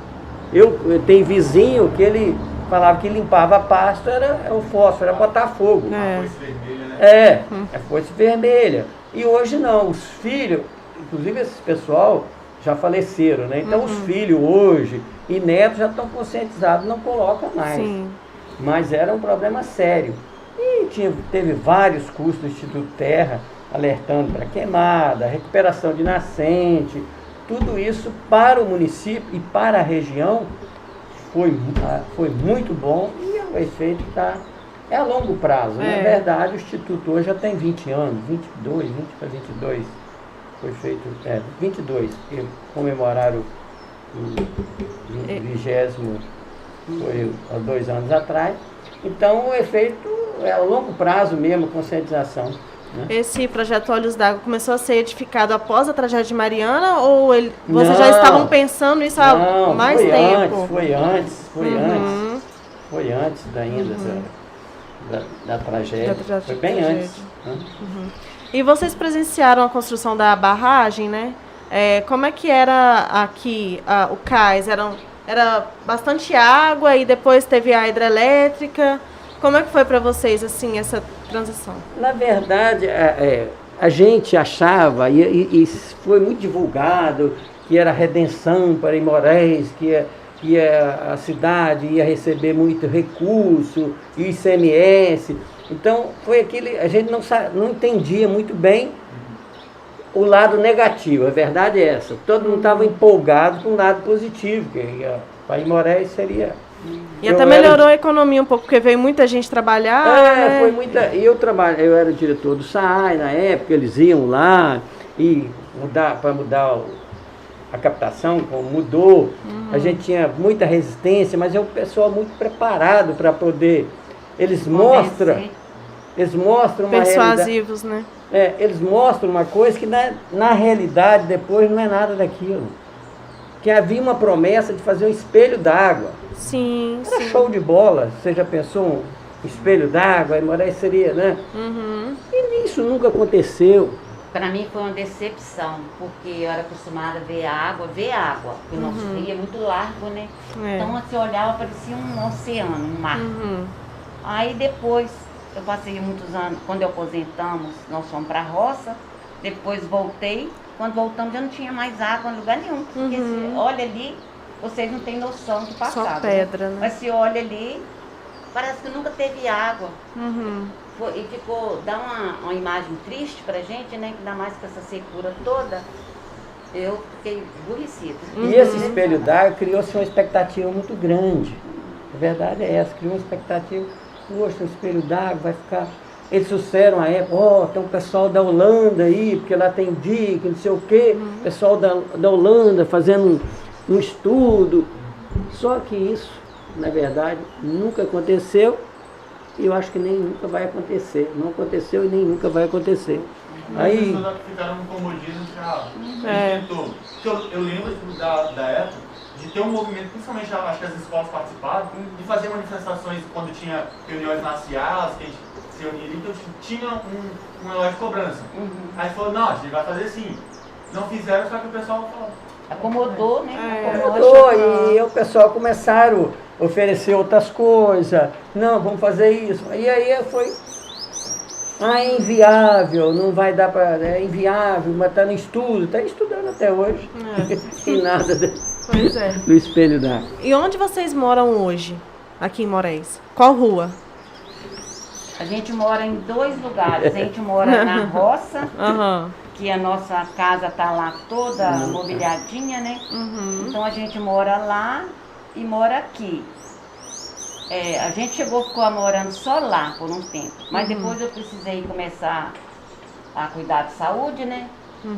Speaker 3: Eu tenho vizinho que ele falava que limpava a pasta, era o fósforo, era botar fogo.
Speaker 4: A foice vermelha, né?
Speaker 3: A foice vermelha. E hoje não, os filhos, inclusive esse pessoal já faleceram, né? Então os filhos hoje e netos já estão conscientizados, não colocam mais.
Speaker 2: Sim.
Speaker 3: Mas era um problema sério. E teve vários cursos do Instituto Terra, alertando para queimada, recuperação de nascente, tudo isso para o município e para a região foi muito bom e o efeito é a longo prazo. Na verdade, o Instituto hoje já tem 20 anos, 20 para 22. Foi feito, 22, que comemoraram o 20º, foi há 2 anos atrás. Então o efeito é a longo prazo mesmo, conscientização. Né?
Speaker 2: Esse projeto Olhos d'Água começou a ser edificado após a tragédia de Mariana ou vocês já estavam pensando nisso há mais tempo?
Speaker 3: Foi antes ainda da tragédia. Foi bem antes. Né?
Speaker 2: E vocês presenciaram a construção da barragem, né? Como é que era aqui o cais? Era bastante água e depois teve a hidrelétrica. Como é que foi para vocês assim essa transição? Na
Speaker 3: verdade, a gente achava, e foi muito divulgado, que era redenção para Imorés, que a cidade ia receber muito recurso, ICMS. Então, foi a gente não entendia muito bem o lado negativo, a verdade é essa. Todo mundo estava empolgado com o lado positivo, que para Imorés seria...
Speaker 2: E até melhorou a economia um pouco, porque veio muita gente trabalhar, né?
Speaker 3: Foi muita... Eu era o diretor do SAAI na época, eles iam lá e para mudar a captação, como mudou. A gente tinha muita resistência, mas é um pessoal muito preparado para poder... Eles mostram uma
Speaker 2: persuasivos, né?
Speaker 3: Eles mostram uma coisa que na realidade depois não é nada daquilo. Que havia uma promessa de fazer um espelho d'água.
Speaker 2: Sim,
Speaker 3: Era show de bola. Você já pensou um espelho d'água? Imorés seria, né? E isso nunca aconteceu.
Speaker 1: Para mim foi uma decepção, porque eu era acostumada a ver água, porque o nosso rio é muito largo, né? Então, você olhava, parecia um oceano, um mar. Aí depois, eu passei muitos anos, quando eu aposentamos, nós fomos para a roça, depois voltei, quando voltamos já não tinha mais água em lugar nenhum, porque se olha ali, vocês não têm noção do passado.
Speaker 2: Só pedra, né?
Speaker 1: Mas se olha ali, parece que nunca teve água. E ficou, dá uma imagem triste pra gente, né? Que dá mais com essa secura toda. Eu fiquei aborrecida.
Speaker 3: E esse espelho d'água criou-se uma expectativa muito grande. A verdade é essa, criou uma expectativa. Poxa, o espelho d'água vai ficar... Eles trouxeram a época, tem um pessoal da Holanda aí, porque lá tem dica, não sei o quê. Pessoal da Holanda fazendo um estudo. Só que isso, na verdade, nunca aconteceu. E eu acho que nem nunca vai acontecer. Não aconteceu e nem nunca vai acontecer. Aí...
Speaker 4: As pessoas ficaram no comodismo eu lembro da época de ter um movimento, principalmente acho que as escolas participaram, de fazer manifestações quando tinha reuniões raciais, que a gente se reuniria, então tinha um negócio de cobrança. Aí falou, não, a gente vai fazer sim. Não fizeram, só que o pessoal falou.
Speaker 1: Acomodou, né?
Speaker 3: Acomodou, e o pessoal começaram a oferecer outras coisas. Não, vamos fazer isso. E aí foi... é inviável, não vai dar para... É inviável, mas está no estudo. Está estudando até hoje. E nada do espelho d'água.
Speaker 2: E onde vocês moram hoje, aqui em Moraes? Qual rua?
Speaker 1: A gente mora em 2 lugares. A gente mora na roça, que a nossa casa está lá toda mobiliadinha, né? Então a gente mora lá e mora aqui. A gente ficou morando só lá por um tempo, mas depois eu precisei começar a cuidar de saúde, né?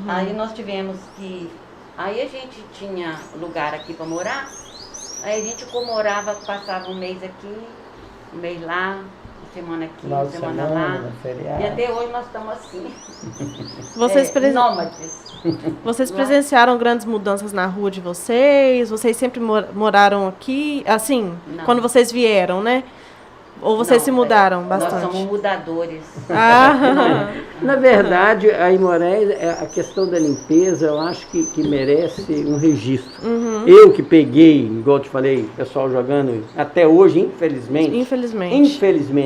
Speaker 1: Aí nós tivemos que... Aí a gente tinha lugar aqui para morar, aí a gente morava, passava um mês aqui, um mês lá, uma semana aqui, uma semana lá. E até hoje nós estamos assim. Nômades.
Speaker 2: Vocês presenciaram grandes mudanças na rua de vocês? Vocês sempre moraram aqui? Assim,
Speaker 1: Não.
Speaker 2: Quando vocês vieram, né? Ou vocês se mudaram bastante?
Speaker 1: Nós somos mudadores.
Speaker 3: Na verdade, aí em Moraes, a questão da limpeza, eu acho que merece um registro. Eu que peguei, igual eu te falei, pessoal jogando, até hoje, infelizmente,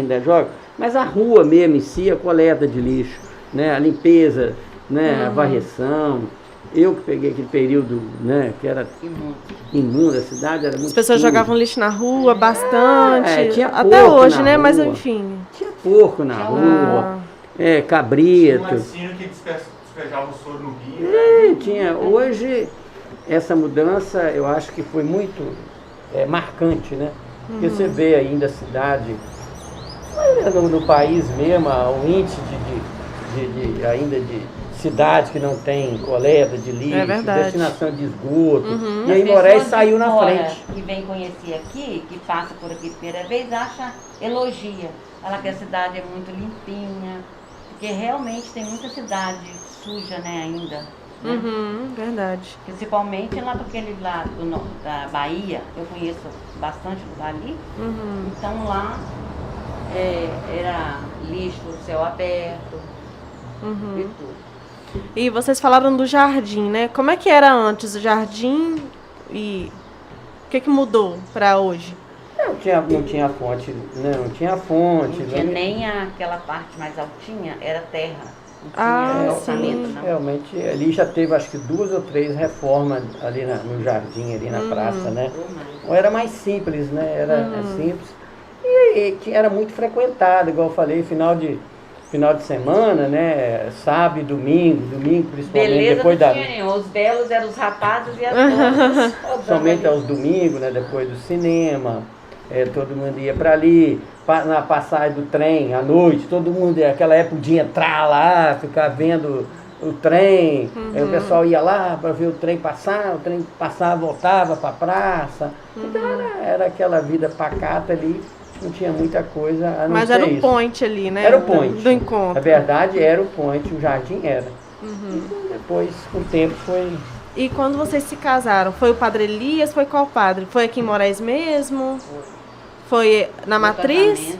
Speaker 3: né, joga, mas a rua mesmo em si, a coleta de lixo, né, a limpeza, né, a varreção. Eu que peguei aquele período, né, que era imundo, a cidade era muito...
Speaker 2: As pessoas jogavam lixo na rua bastante,
Speaker 3: tinha
Speaker 2: até hoje, né,
Speaker 3: rua.
Speaker 2: Mas enfim.
Speaker 3: Tinha porco na rua, cabrito.
Speaker 4: Tinha um que despejava o soro no rio.
Speaker 3: Tinha. Hoje, essa mudança, eu acho que foi muito marcante, né? Porque você vê ainda a cidade, no país mesmo, o índice ainda de cidades que não tem coleta de lixo, destinação de esgoto. E aí Moraes saiu na frente.
Speaker 1: Que vem conhecer aqui, que passa por aqui a primeira vez, elogia. Fala que a cidade é muito limpinha, porque realmente tem muita cidade suja, né, ainda. Né?
Speaker 2: Verdade.
Speaker 1: Principalmente lá para aquele lado da Bahia, eu conheço bastante lugar ali. Então lá era lixo, céu aberto e tudo.
Speaker 2: E vocês falaram do jardim, né? Como é que era antes o jardim e o que mudou para hoje?
Speaker 3: Não tinha fonte, né? Não tinha fonte.
Speaker 1: Não tinha nem aquela parte mais altinha, era terra. Não tinha orçamento, não.
Speaker 3: Realmente, ali já teve acho que 2 ou 3 reformas ali no jardim, ali na praça, né? Ou era mais simples, né? Era simples. E era muito frequentado, igual eu falei, final de semana, né? Sábado e domingo principalmente.
Speaker 1: Beleza,
Speaker 3: depois
Speaker 1: não tinha nenhum. Os belos eram os rapazes e as moças.
Speaker 3: Somente aos domingos, né? Depois do cinema, todo mundo ia para ali, na passagem do trem, à noite, todo mundo, naquela época, podia entrar lá, ficar vendo o trem, aí o pessoal ia lá para ver o trem passar voltava para a praça. Então era aquela vida pacata ali. Não tinha muita coisa a não
Speaker 2: Mas
Speaker 3: ser
Speaker 2: era
Speaker 3: isso.
Speaker 2: o point ali, né?
Speaker 3: Era o point.
Speaker 2: Do encontro.
Speaker 3: Na verdade, era o point, o jardim era. E depois, com o tempo, foi...
Speaker 2: E quando vocês se casaram, foi o Padre Elias? Foi qual padre? Foi aqui em Moraes mesmo? Foi na Matriz?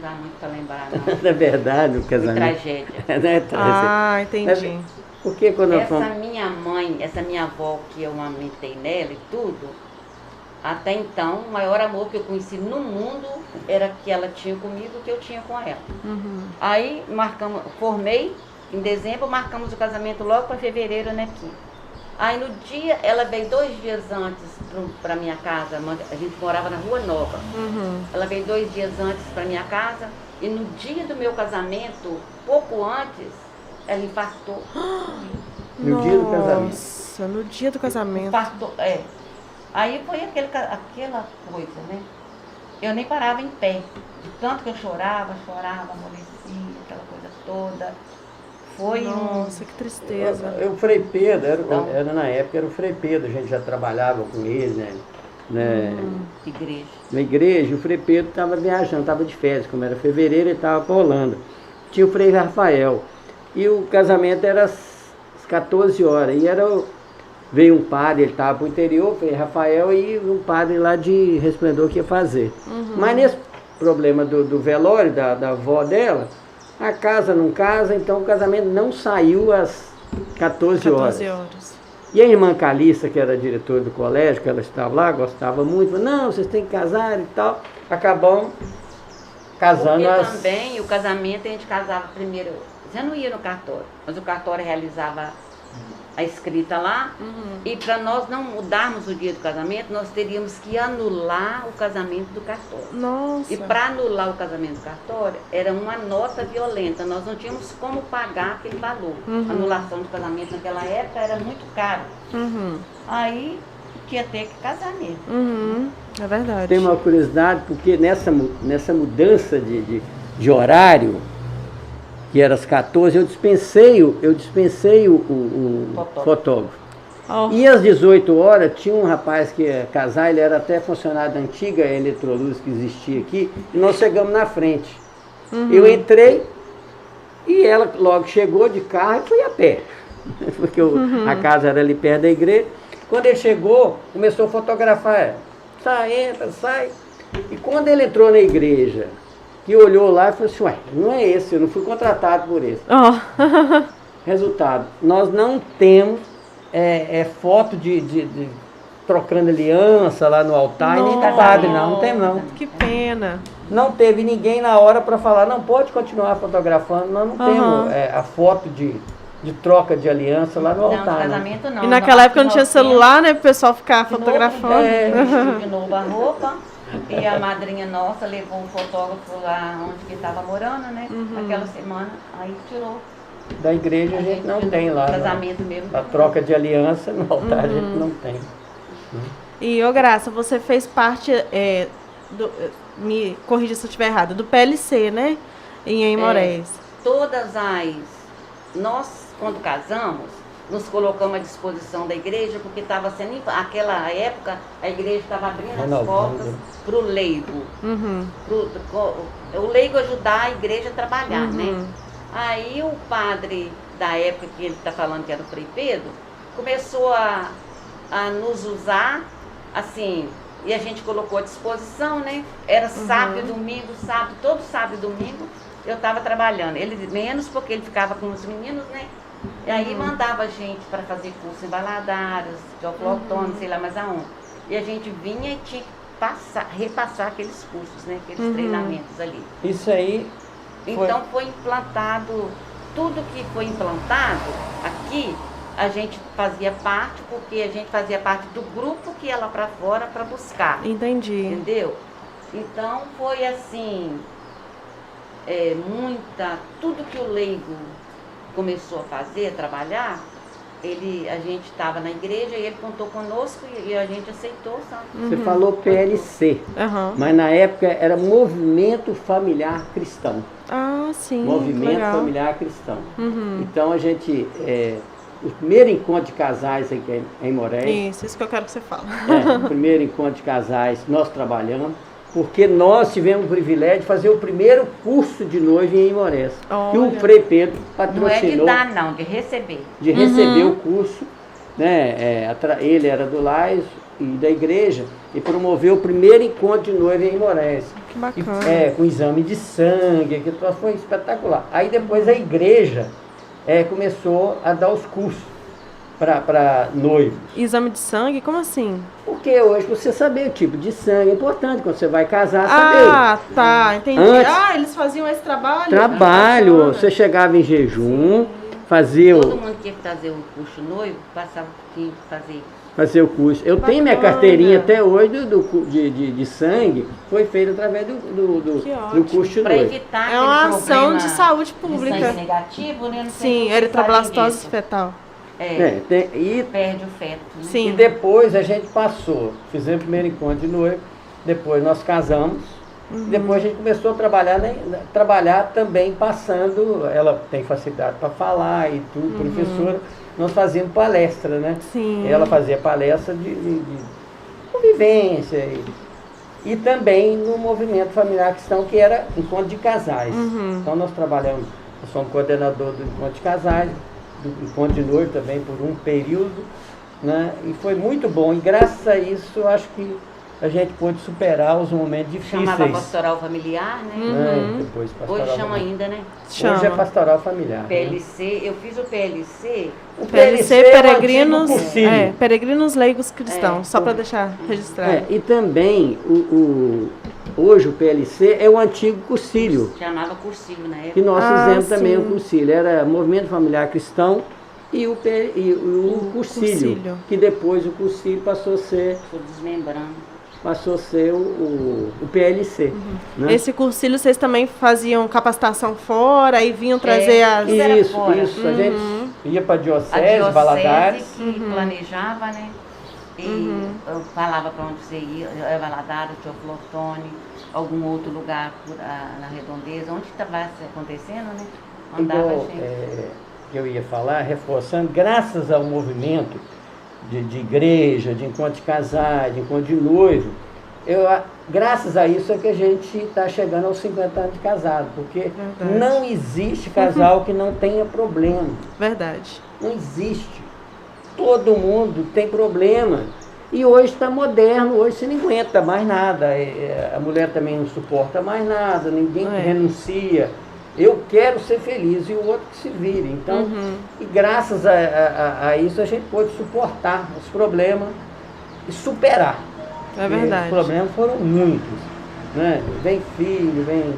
Speaker 1: não dá muito para lembrar, não.
Speaker 3: Na verdade, o
Speaker 1: Foi
Speaker 3: casamento...
Speaker 1: tragédia.
Speaker 3: Né,
Speaker 2: Ah, entendi.
Speaker 3: Porque quando eu
Speaker 1: Essa minha mãe, essa minha avó, que eu amamentei nela e tudo, até então, o maior amor que eu conheci no mundo era que ela tinha comigo e que eu tinha com ela. Aí, formei em dezembro, marcamos o casamento logo para fevereiro, né, aqui. Aí no dia, ela veio 2 dias antes para minha casa, a gente morava na Rua Nova. Ela veio 2 dias antes para minha casa e no dia do meu casamento, pouco antes, ela infartou.
Speaker 3: No dia do casamento.
Speaker 2: Nossa, no dia do casamento.
Speaker 1: Infartou, é. Aí foi aquela coisa, né? Eu nem parava em pé. De tanto que eu chorava, amolecia, aquela coisa toda. Foi
Speaker 2: Nossa, que tristeza.
Speaker 3: O Frei Pedro, era na época, era o Frei Pedro, a gente já trabalhava com ele, né?
Speaker 1: igreja.
Speaker 3: Na igreja, o Frei Pedro estava viajando, estava de férias, como era fevereiro, ele estava para Holanda. Tinha o Frei Rafael. E o casamento era às 14 horas. E veio um padre, ele estava para o interior, o Frei Rafael, e um padre lá de Resplendor que ia fazer. Mas nesse problema do velório da avó dela, a casa não casa, então o casamento não saiu às 14 horas.
Speaker 2: 14 horas.
Speaker 3: E a irmã Calista, que era diretora do colégio, que ela estava lá, gostava muito, falou, não, vocês têm que casar e tal. Acabamos casando
Speaker 1: Porque também o casamento a gente casava primeiro, já não ia no cartório, mas o cartório realizava a escrita lá, e para nós não mudarmos o dia do casamento, nós teríamos que anular o casamento do cartório.
Speaker 2: Nossa.
Speaker 1: E para anular o casamento do cartório, era uma nota violenta, nós não tínhamos como pagar aquele valor. A anulação do casamento naquela época era muito caro. Aí, ia ter que casar mesmo.
Speaker 2: É verdade.
Speaker 3: Tem uma curiosidade, porque nessa mudança de horário, que era às 14, eu dispensei o fotógrafo. E às 18 horas, tinha um rapaz que ia casar, ele era até funcionário da antiga Eletroluz que existia aqui, e nós chegamos na frente. Eu entrei, e ela logo chegou de carro e fui a pé, porque a casa era ali perto da igreja. Quando ele chegou, começou a fotografar ela. Entra, sai. E quando ele entrou na igreja, que olhou lá e falou assim, ué, não é esse, eu não fui contratado por esse. Resultado, nós não temos foto de trocando aliança lá no altar, e nem do padre, não temos não.
Speaker 2: Que pena.
Speaker 3: Não teve ninguém na hora para falar, não, pode continuar fotografando, nós não temos a foto de troca de aliança lá no altar.
Speaker 1: Não, casamento não.
Speaker 2: E naquela época não tinha celular, né, pro pessoal ficar fotografando.
Speaker 1: Vestiu de novo a roupa. E a madrinha nossa levou um fotógrafo lá onde que estava morando, né? Aquela semana, aí tirou.
Speaker 3: Da igreja a gente não tem lá.
Speaker 1: Casamento mesmo.
Speaker 3: A troca de aliança no altar a gente não tem.
Speaker 2: E, ô Graça, você fez parte, me corrija se eu estiver errada, do PLC, né? Em Aimorés.
Speaker 1: Nós, quando casamos, nos colocamos à disposição da igreja, porque estava sendo, naquela época, a igreja estava abrindo as portas para o leigo. O leigo ajudar a igreja a trabalhar, né? Aí o padre da época que ele está falando, que era o Frei Pedro, começou a nos usar, assim, e a gente colocou à disposição, né? Era sábado e domingo, todo sábado e domingo eu estava trabalhando. Ele menos porque ele ficava com os meninos, né? E aí mandava a gente para fazer curso em Valadares, de Oclotone, sei lá mais aonde. E a gente vinha e tinha que repassar aqueles cursos, né? Aqueles treinamentos ali.
Speaker 3: Isso aí.
Speaker 1: Então foi implantado, tudo que foi implantado aqui, a gente fazia parte, porque a gente fazia parte do grupo que ia lá para fora para buscar.
Speaker 2: Entendi.
Speaker 1: Entendeu? Então foi assim, tudo que o leigo começou a fazer, a trabalhar, a gente estava na igreja e ele contou conosco e a gente aceitou, sabe?
Speaker 3: Você falou PLC, mas na época era Movimento Familiar Cristão.
Speaker 2: Ah, sim.
Speaker 3: Movimento Familiar Cristão. Então a gente, o primeiro encontro de casais aqui em Aimorés.
Speaker 2: Isso que eu quero que você fale.
Speaker 3: O primeiro encontro de casais nós trabalhamos, porque nós tivemos o privilégio de fazer o primeiro curso de noiva em Aimorés. Que o Frei Pedro patrocinou.
Speaker 1: Não é de dar, não, de receber.
Speaker 3: De receber o curso. né, ele era do Lais e da igreja, e promoveu o primeiro encontro de noiva em Moraes.
Speaker 2: Que bacana.
Speaker 3: Com exame de sangue, que foi espetacular. Aí depois a igreja começou a dar os cursos para noivos.
Speaker 2: Exame de sangue? Como assim?
Speaker 3: Porque hoje você saber o tipo de sangue é importante, quando você vai casar, saber.
Speaker 2: Ah, tá, entendi.
Speaker 3: Antes-
Speaker 2: Eles faziam esse trabalho?
Speaker 3: Trabalho,
Speaker 2: Bacana.
Speaker 3: você chegava em jejum, fazia
Speaker 1: Todo
Speaker 3: o,
Speaker 1: mundo que ia fazer o curso noivo, passava um pouquinho pra fazer.
Speaker 3: fazer o curso. Eu tenho minha
Speaker 2: Bacana.
Speaker 3: carteirinha até hoje de sangue, foi feita através
Speaker 2: Que
Speaker 3: do
Speaker 2: ótimo.
Speaker 3: curso de
Speaker 1: Para
Speaker 3: noivo.
Speaker 1: evitar
Speaker 2: É uma
Speaker 1: aquele
Speaker 2: ação
Speaker 1: problema
Speaker 2: de saúde
Speaker 1: de
Speaker 2: pública.
Speaker 1: sangue negativo, né? Não sei se
Speaker 2: Sim,
Speaker 1: vocês
Speaker 2: eritroblastose
Speaker 1: sabem
Speaker 2: fetal.
Speaker 1: disso.
Speaker 3: E
Speaker 1: Perde o feto, né?
Speaker 2: Sim.
Speaker 3: E depois a gente passou, fizemos o primeiro encontro de noivo, depois nós casamos, depois a gente começou a trabalhar, trabalhar também passando, ela tem facilidade para falar e tudo, professora, nós fazíamos palestra, né?
Speaker 2: Sim.
Speaker 3: Ela fazia palestra de convivência e também no movimento familiar cristão, que era encontro de casais. Então nós trabalhamos, nós somos coordenador do encontro de casais, do encontro de noivo também por um período, né? E foi muito bom. E graças a isso, eu acho que a gente pôde superar os momentos difíceis.
Speaker 1: Chamava pastoral familiar, né?
Speaker 3: Né? Depois pastoral
Speaker 1: Hoje chama
Speaker 3: familiar.
Speaker 1: ainda, né?
Speaker 3: Hoje é pastoral familiar. Né?
Speaker 1: PLC, eu fiz o PLC.
Speaker 3: O
Speaker 2: PLC,
Speaker 3: é o
Speaker 2: Peregrinos,
Speaker 3: antigo cursilho.
Speaker 2: Peregrinos Leigos Cristãos, só para deixar registrado.
Speaker 3: E também, hoje o PLC é o antigo cursilho,
Speaker 1: Chamava cursivo na época.
Speaker 3: que nós fizemos também
Speaker 2: sim.
Speaker 3: o cursilho. Era Movimento Familiar Cristão e o cursilho,
Speaker 2: cursilho.
Speaker 3: que depois o cursilho passou a ser
Speaker 1: Estou desmembrando.
Speaker 3: o PLC. Né?
Speaker 2: Esse cursilho vocês também faziam capacitação fora e vinham trazer as...
Speaker 1: Isso era
Speaker 3: Isso,
Speaker 1: fora.
Speaker 3: a gente ia para a
Speaker 1: A
Speaker 3: Diocese,
Speaker 1: diocese
Speaker 3: Valadares.
Speaker 1: que planejava, né? E eu falava para onde você ia, Valadares, Teoflotone, algum outro lugar na Redondeza, onde estava acontecendo, né? Mandava a
Speaker 3: Igual
Speaker 1: gente.
Speaker 3: que eu ia falar, reforçando, graças ao movimento de igreja, de encontro de casais, de encontro de noivo, graças a isso é que a gente está chegando aos 50 anos de casado, porque
Speaker 2: Verdade.
Speaker 3: não existe casal que não tenha problema.
Speaker 2: Verdade.
Speaker 3: Não existe. Todo mundo tem problema. E hoje está moderno, hoje você não aguenta mais nada. A mulher também não suporta mais nada, ninguém renuncia. Eu quero ser feliz e o outro que se vire. Então, e graças a isso a gente pôde suportar os problemas e superar.
Speaker 2: É verdade.
Speaker 3: Os problemas foram muitos. Né? Vem filho, vem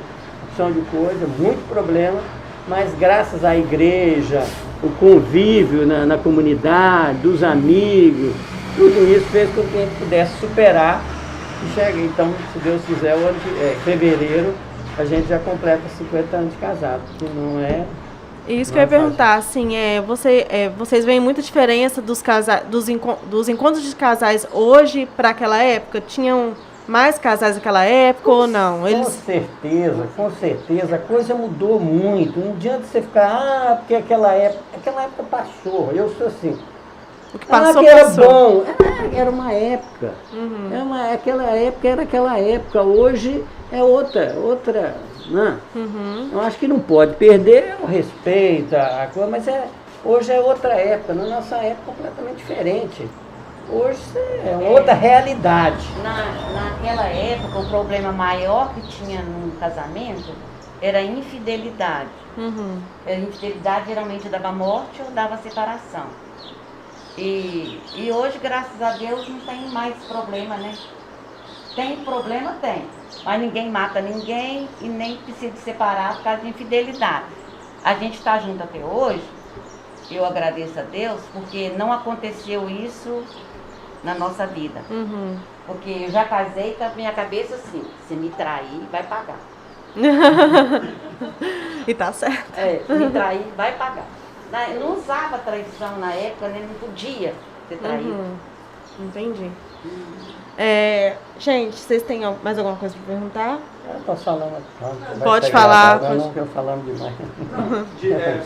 Speaker 3: opção de coisa, muito problema, mas graças à igreja, o convívio na comunidade, dos amigos, tudo isso fez com que a gente pudesse superar e chegar. Então, se Deus quiser, fevereiro, a gente já completa 50 anos de casado, que não é...
Speaker 2: Isso que eu ia perguntar, assim, vocês veem muita diferença dos encontros de casais hoje para aquela época? Tinham mais casais naquela época ou não?
Speaker 3: Com certeza, a coisa mudou muito. Não adianta você ficar, porque aquela época passou. Eu sou assim.
Speaker 2: O que passou,
Speaker 3: que era
Speaker 2: passou.
Speaker 3: bom. Era uma época. Aquela época era aquela época. Hoje é outra. Né? Eu acho que não pode perder o respeito, a coisa, mas hoje é outra época. Na nossa época é completamente diferente. Hoje é uma outra realidade.
Speaker 1: Naquela época, o problema maior que tinha num casamento era a infidelidade. A infidelidade geralmente dava morte ou dava separação. E hoje, graças a Deus, não tem mais problema, né? Tem problema? Tem. Mas ninguém mata ninguém e nem precisa separar por causa de infidelidade. A gente está junto até hoje, eu agradeço a Deus, porque não aconteceu isso na nossa vida. Porque eu já casei com a minha cabeça assim, se me trair, vai pagar.
Speaker 2: E tá certo.
Speaker 1: Se me trair, vai pagar. Eu não usava traição na época, né? Não podia ser traído.
Speaker 2: Entendi. Gente, vocês têm mais alguma coisa para perguntar?
Speaker 3: Eu posso falar
Speaker 2: Pode falar.
Speaker 3: Não, eu falando demais.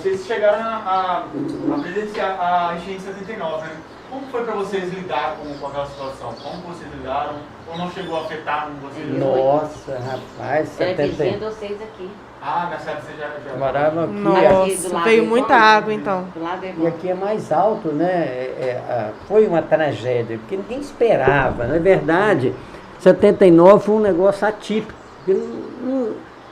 Speaker 4: Vocês chegaram a presenciar a enchente de 79, né? Como foi para vocês lidar com aquela situação? Como vocês lidaram? Ou não chegou a afetar vocês?
Speaker 3: Nossa, rapaz,
Speaker 1: Era vizinho de vocês aqui.
Speaker 4: Ah, nessa época você já
Speaker 3: Morava aqui.
Speaker 1: Aqui do
Speaker 2: Nossa,
Speaker 1: lado
Speaker 2: veio
Speaker 1: do
Speaker 2: muita
Speaker 1: Ivone,
Speaker 2: água então.
Speaker 1: Do lado do
Speaker 3: E
Speaker 1: Ivone.
Speaker 3: aqui é mais alto, né? Foi uma tragédia, porque ninguém esperava. Na verdade, 79 foi um negócio atípico, porque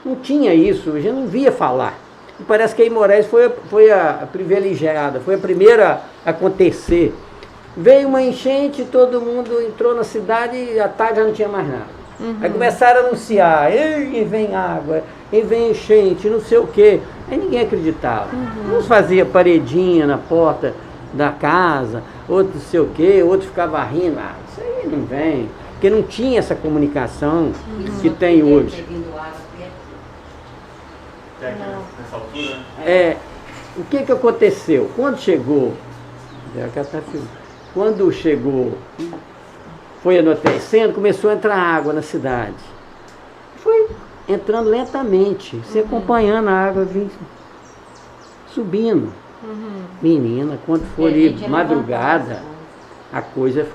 Speaker 3: não tinha isso, a gente não via falar. E parece que a Moraes foi a privilegiada, foi a primeira a acontecer. Veio uma enchente, todo mundo entrou na cidade e à tarde já não tinha mais nada. Aí começaram a anunciar, e vem água, e vem enchente, não sei o quê. Aí ninguém acreditava. Uns fazia paredinha na porta da casa, outro não sei o quê, outro ficava rindo. Ah, isso aí não vem. Porque não tinha essa comunicação que tem hoje.
Speaker 4: nessa altura, né?
Speaker 3: O que aconteceu? Quando chegou, foi anoitecendo, começou a entrar água na cidade. Foi entrando lentamente, se acompanhando a água vir subindo. Menina, quando foi ali madrugada, a coisa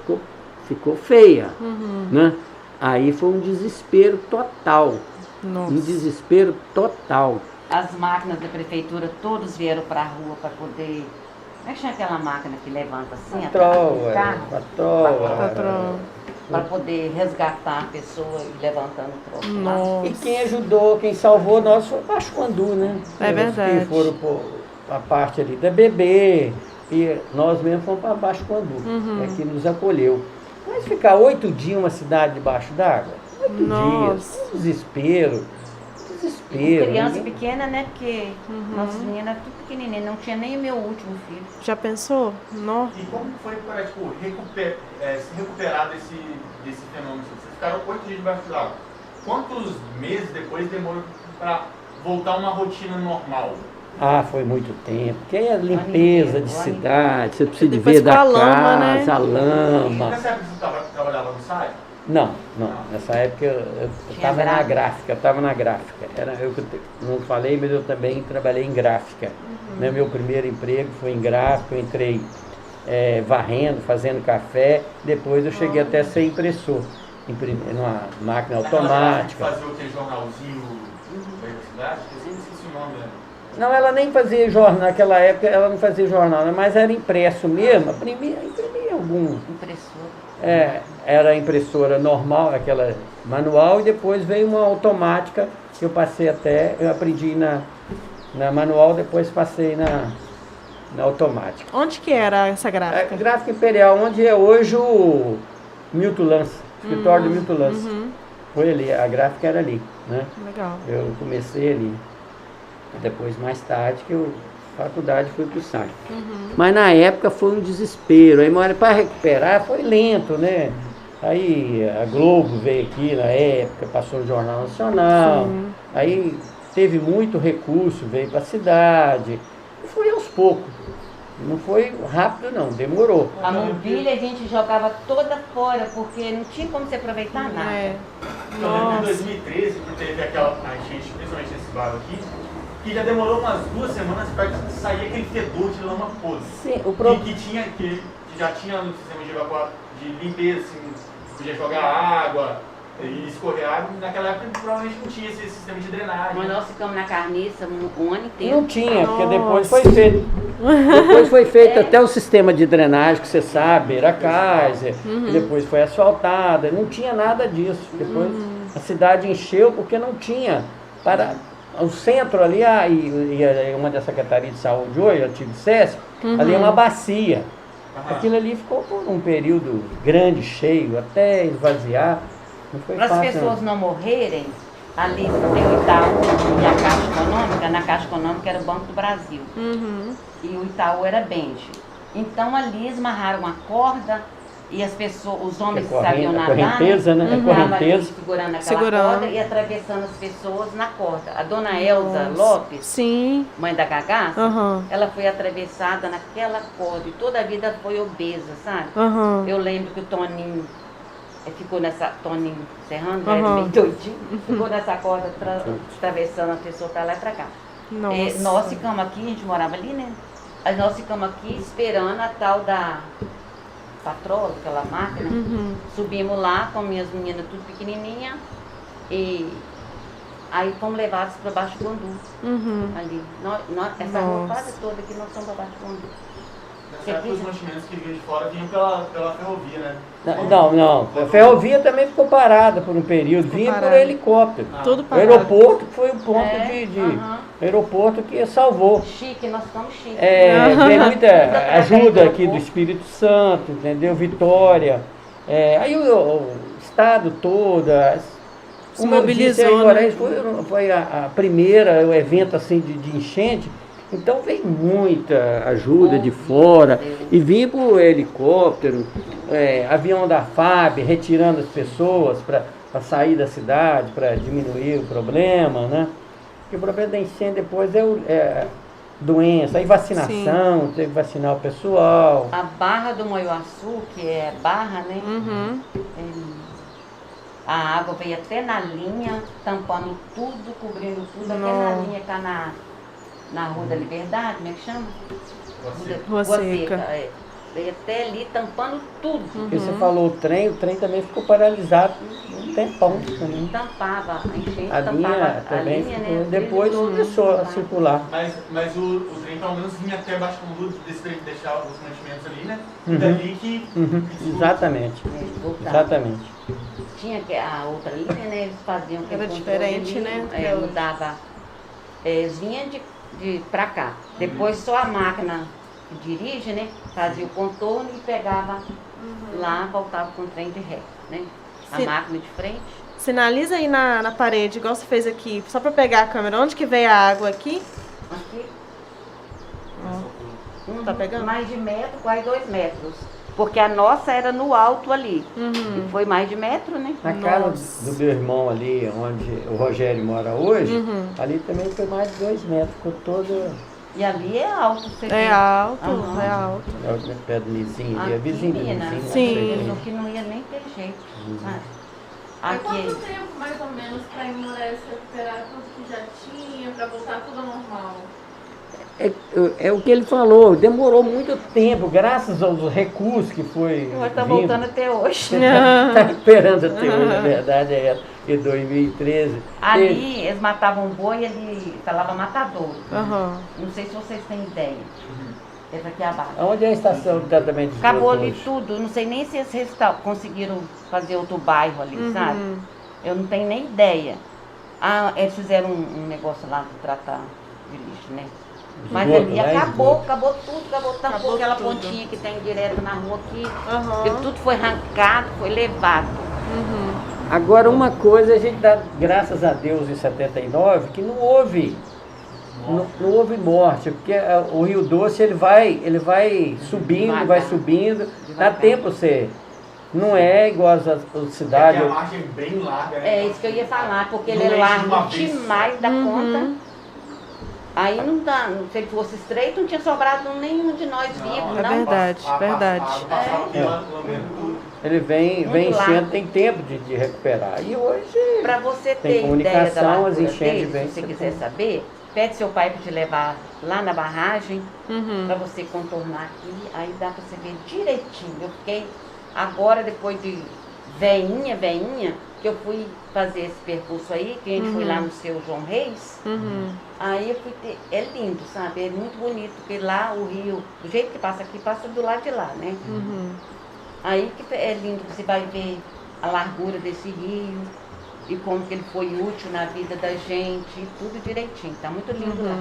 Speaker 3: ficou feia, né? Aí foi um desespero total.
Speaker 2: Nossa.
Speaker 3: Um desespero total.
Speaker 1: As máquinas da prefeitura, todos vieram para a rua para poder... Como é que chama aquela máquina que levanta assim?
Speaker 3: Patroa.
Speaker 1: Para poder resgatar a pessoa e levantando o troço.
Speaker 2: Nossa.
Speaker 3: E quem ajudou, quem salvou nós foi o Baixo Quandu, né?
Speaker 2: É verdade.
Speaker 3: Que foram para a parte ali da bebê, e nós mesmos fomos para Baixo Quandu, que nos acolheu. Mas ficar 8 dias uma cidade debaixo d'água? 8 dias, desespero.
Speaker 1: E com criança pequena, né? Porque nossas meninas eram tudo pequenininhas, não tinha nem o meu último filho.
Speaker 2: Já pensou? Nossa.
Speaker 4: E como foi para se recuperar desse fenômeno? Vocês ficaram 8 dias debaixo d'água. Quantos meses depois demorou para voltar a uma rotina normal?
Speaker 3: Ah, foi muito tempo. Porque é a limpeza de cidade, você precisa de
Speaker 2: Depois
Speaker 3: ver da
Speaker 2: com a lama, né?
Speaker 3: casa, a lama.
Speaker 4: Nessa época você trabalhava no site?
Speaker 3: Não. Nessa época eu estava na gráfica, Eu que não falei, mas eu também trabalhei em gráfica. Né? Meu primeiro emprego foi em gráfica, eu entrei varrendo, fazendo café, depois eu cheguei até a ser impressor, numa máquina automática.
Speaker 4: Fazia aquele jornalzinho da cidade? Eu sempre esqueci o nome, né?
Speaker 3: Não, ela nem fazia jornal, naquela época ela não fazia jornal, mas era impresso mesmo, imprimia algum.
Speaker 1: Impressora.
Speaker 3: Era impressora normal, aquela manual, e depois veio uma automática, que eu aprendi na manual, depois passei na automática.
Speaker 2: Onde que era essa gráfica?
Speaker 3: Gráfica Imperial, onde é hoje o Milton Lance, escritório do Milton Lance. Foi ali, a gráfica era ali, né?
Speaker 2: Legal.
Speaker 3: Eu comecei ali. Depois, mais tarde, faculdade fui pro site. Mas na época foi um desespero. Aí, para recuperar, foi lento, né? Aí a Globo veio aqui na época, passou no Jornal Nacional. Aí teve muito recurso, veio para a cidade. E foi aos poucos. Não foi rápido, não, demorou.
Speaker 1: A mobília a gente jogava toda fora, porque não tinha como se aproveitar nada.
Speaker 4: Eu lembro em 2013, que teve aquela enchente, principalmente nesse bairro aqui, que já demorou umas 2 semanas para sair aquele fedor de lama podre.
Speaker 3: Sim,
Speaker 4: que já tinha no sistema de limpeza, assim, podia jogar água e escorrer água. Naquela época provavelmente não tinha esse sistema de drenagem.
Speaker 1: Mas nós ficamos na carniça um ano inteiro.
Speaker 3: Não tinha, porque depois foi feito. Depois foi feito até o sistema de drenagem, que você sabe, era Kaiser, depois foi asfaltada, não tinha nada disso. Depois a cidade encheu porque não tinha. O centro ali, e uma da Secretaria de Saúde hoje, antigo SESC, ali é uma bacia. Aquilo ali ficou por um período grande, cheio, até esvaziar. Não foi
Speaker 1: Para as
Speaker 3: fácil,
Speaker 1: pessoas não morrerem, ali tem o Itaú e a Caixa Econômica. Na Caixa Econômica era o Banco do Brasil. E o Itaú era Benji. Então ali esmarraram a corda e as pessoas, os homens que sabiam nadar,
Speaker 3: correnteza, né?
Speaker 1: estavam ali
Speaker 3: Correnteza.
Speaker 1: segurando aquela corda e atravessando as pessoas na corda. A dona Elza Lopes,
Speaker 2: Sim.
Speaker 1: mãe da Gagá,
Speaker 2: Aham.
Speaker 1: ela foi atravessada naquela corda e toda a vida foi obesa, sabe?
Speaker 2: Aham.
Speaker 1: Eu lembro que o Toninho Toninho Serrano, ele era meio doidinho, ficou nessa corda atravessando a pessoa pra lá e pra cá.
Speaker 2: Nossa.
Speaker 1: Nós ficamos aqui, a gente morava ali, né? Aí nós ficamos aqui esperando a tal da patroa, aquela máquina. Subimos lá com minhas meninas tudo pequenininha e Aí fomos levados para Baixo Guandu, ali. Essa rua
Speaker 2: Nossa.
Speaker 1: quase toda aqui nós somos para Baixo Guandu.
Speaker 4: Nessa época, os mantimentos que vinham de fora vinham pela ferrovia, né?
Speaker 3: Não. A ferrovia também ficou parada por um período. Vinha por
Speaker 2: parada.
Speaker 3: helicóptero.
Speaker 2: Tudo
Speaker 3: O
Speaker 2: parado.
Speaker 3: aeroporto foi o ponto
Speaker 1: aham.
Speaker 3: aeroporto que salvou.
Speaker 1: Chique, nós ficamos chiques.
Speaker 3: Tem muita ajuda aqui do
Speaker 1: aeroporto.
Speaker 3: Espírito Santo, entendeu? Vitória. Aí o estado todo,
Speaker 2: Se mobilizou,
Speaker 3: aí, agora,
Speaker 2: né?
Speaker 3: foi a primeira, o evento assim de enchente. Então veio muita ajuda de fora e vinha por helicóptero, avião da FAB retirando as pessoas para sair da cidade, para diminuir o problema, né? Porque o problema da enchente depois é doença, aí vacinação, teve que vacinar o pessoal.
Speaker 1: A Barra do Moioaçu, que é Barra, né? A água veio até na linha, tampando tudo, cobrindo tudo, até na
Speaker 2: Nossa.
Speaker 1: linha, cá na Rua da Liberdade, como é que chama?
Speaker 2: Rua Seca.
Speaker 1: Veio até ali, tampando tudo.
Speaker 3: Porque você falou o trem também ficou paralisado um tempão também.
Speaker 1: Tampava a enchente,
Speaker 3: A
Speaker 1: tampava
Speaker 3: linha
Speaker 1: a
Speaker 3: também
Speaker 1: linha,
Speaker 3: ficou,
Speaker 1: né?
Speaker 3: depois
Speaker 1: Tudo
Speaker 3: começou a
Speaker 1: tampava.
Speaker 3: circular.
Speaker 4: Mas o trem pelo menos vinha até Baixo Guandu, desse trem que deixava os mantimentos ali, né? E dali que
Speaker 3: Exatamente.
Speaker 1: Voltava.
Speaker 3: Exatamente.
Speaker 1: Tinha a outra linha, né? Eles faziam
Speaker 2: Era
Speaker 1: aquele
Speaker 2: diferente,
Speaker 1: controle,
Speaker 2: né, que é hoje.
Speaker 1: mudava. Vinha pra cá. Depois só a máquina que dirige, né? Fazia o contorno e pegava lá, voltava com o trem de ré, né? A
Speaker 2: Se-
Speaker 1: máquina de frente.
Speaker 2: Sinaliza aí na parede, igual você fez aqui, só para pegar a câmera. Onde que veio a água aqui?
Speaker 1: Aqui.
Speaker 2: Tá pegando?
Speaker 1: Mais de metro, quase 2 metros. Porque a nossa era no alto ali. E foi mais de metro, né?
Speaker 3: Na casa
Speaker 2: Nossa.
Speaker 3: do meu irmão ali, onde o Rogério mora hoje, ali também foi mais de 2 metros, ficou todo
Speaker 1: E ali é alto, você vê.
Speaker 2: É alto,
Speaker 1: Aham.
Speaker 2: é alto.
Speaker 3: pé do Nizinho, ali, é
Speaker 1: Aqui,
Speaker 3: vizinho do
Speaker 1: menina,
Speaker 3: Nizinho.
Speaker 2: Sim.
Speaker 1: mesmo que não ia nem ter jeito. sabe?
Speaker 5: Mas
Speaker 1: Aqui,
Speaker 5: quanto tempo, mais ou menos, para a Imuré se recuperar tudo que já tinha, para voltar tudo ao normal?
Speaker 3: É o que ele falou, demorou muito tempo, graças aos recursos que foi
Speaker 1: vai estar
Speaker 3: vindo.
Speaker 1: voltando até hoje.
Speaker 3: Está recuperando até hoje, na verdade, em 2013.
Speaker 1: Ali eles matavam boi, ele falava matadouro.
Speaker 2: Aham.
Speaker 1: Não sei se vocês têm ideia. Essa aqui é a base.
Speaker 3: Onde é a estação de tratamento de esgoto
Speaker 1: Acabou ali
Speaker 3: hoje?
Speaker 1: tudo. Não sei nem se eles conseguiram fazer outro bairro ali, sabe? Eu não tenho nem ideia. Eles fizeram um negócio lá de tratar de lixo, né? Mas
Speaker 3: Esgoto,
Speaker 1: ali
Speaker 3: né?
Speaker 1: acabou
Speaker 3: Esgoto.
Speaker 1: tudo, tampou
Speaker 2: Acabou
Speaker 1: aquela
Speaker 2: tudo.
Speaker 1: pontinha que tem direto na rua aqui.
Speaker 2: Aham.
Speaker 1: E tudo foi arrancado, foi levado.
Speaker 3: Agora, uma coisa a gente dá graças a Deus em 79, que não houve morte, porque o Rio Doce ele vai subindo, vai subindo, dá
Speaker 1: Devagar.
Speaker 3: tempo você. Não é igual as
Speaker 4: Porque
Speaker 3: cidades.
Speaker 4: a margem é bem larga, né?
Speaker 1: É isso que eu ia falar, porque ele
Speaker 4: Não
Speaker 1: é
Speaker 4: enche de uma
Speaker 1: largo
Speaker 4: vez.
Speaker 1: demais da conta. Aí não dá, se ele fosse estreito, não tinha sobrado nenhum de nós vivos,
Speaker 2: É
Speaker 1: não.
Speaker 2: verdade,
Speaker 4: A
Speaker 2: verdade.
Speaker 4: água passava aqui, lambendo tudo.
Speaker 3: Ele vem
Speaker 1: Muito
Speaker 3: enchendo,
Speaker 1: largo.
Speaker 3: tem tempo de recuperar. E hoje
Speaker 1: Para você
Speaker 3: Tem
Speaker 1: ter ideia da
Speaker 3: comunicação, as
Speaker 1: largura
Speaker 3: enchentes
Speaker 1: dele,
Speaker 3: vêm,
Speaker 1: se você
Speaker 3: você
Speaker 1: quiser
Speaker 3: tem.
Speaker 1: saber, pede seu pai para te levar lá na barragem,
Speaker 2: Uhum.
Speaker 1: para você contornar aqui, aí dá para você ver direitinho. Eu fiquei agora, depois de veinha, que eu fui fazer esse percurso aí, que a gente foi lá no seu João Reis, aí eu fui ter, é lindo, sabe? É muito bonito, porque lá o rio, do jeito que passa aqui, passa do lado de lá, né? Aí que é lindo, você vai ver a largura desse rio e como que ele foi útil na vida da gente, tudo direitinho, tá muito lindo lá.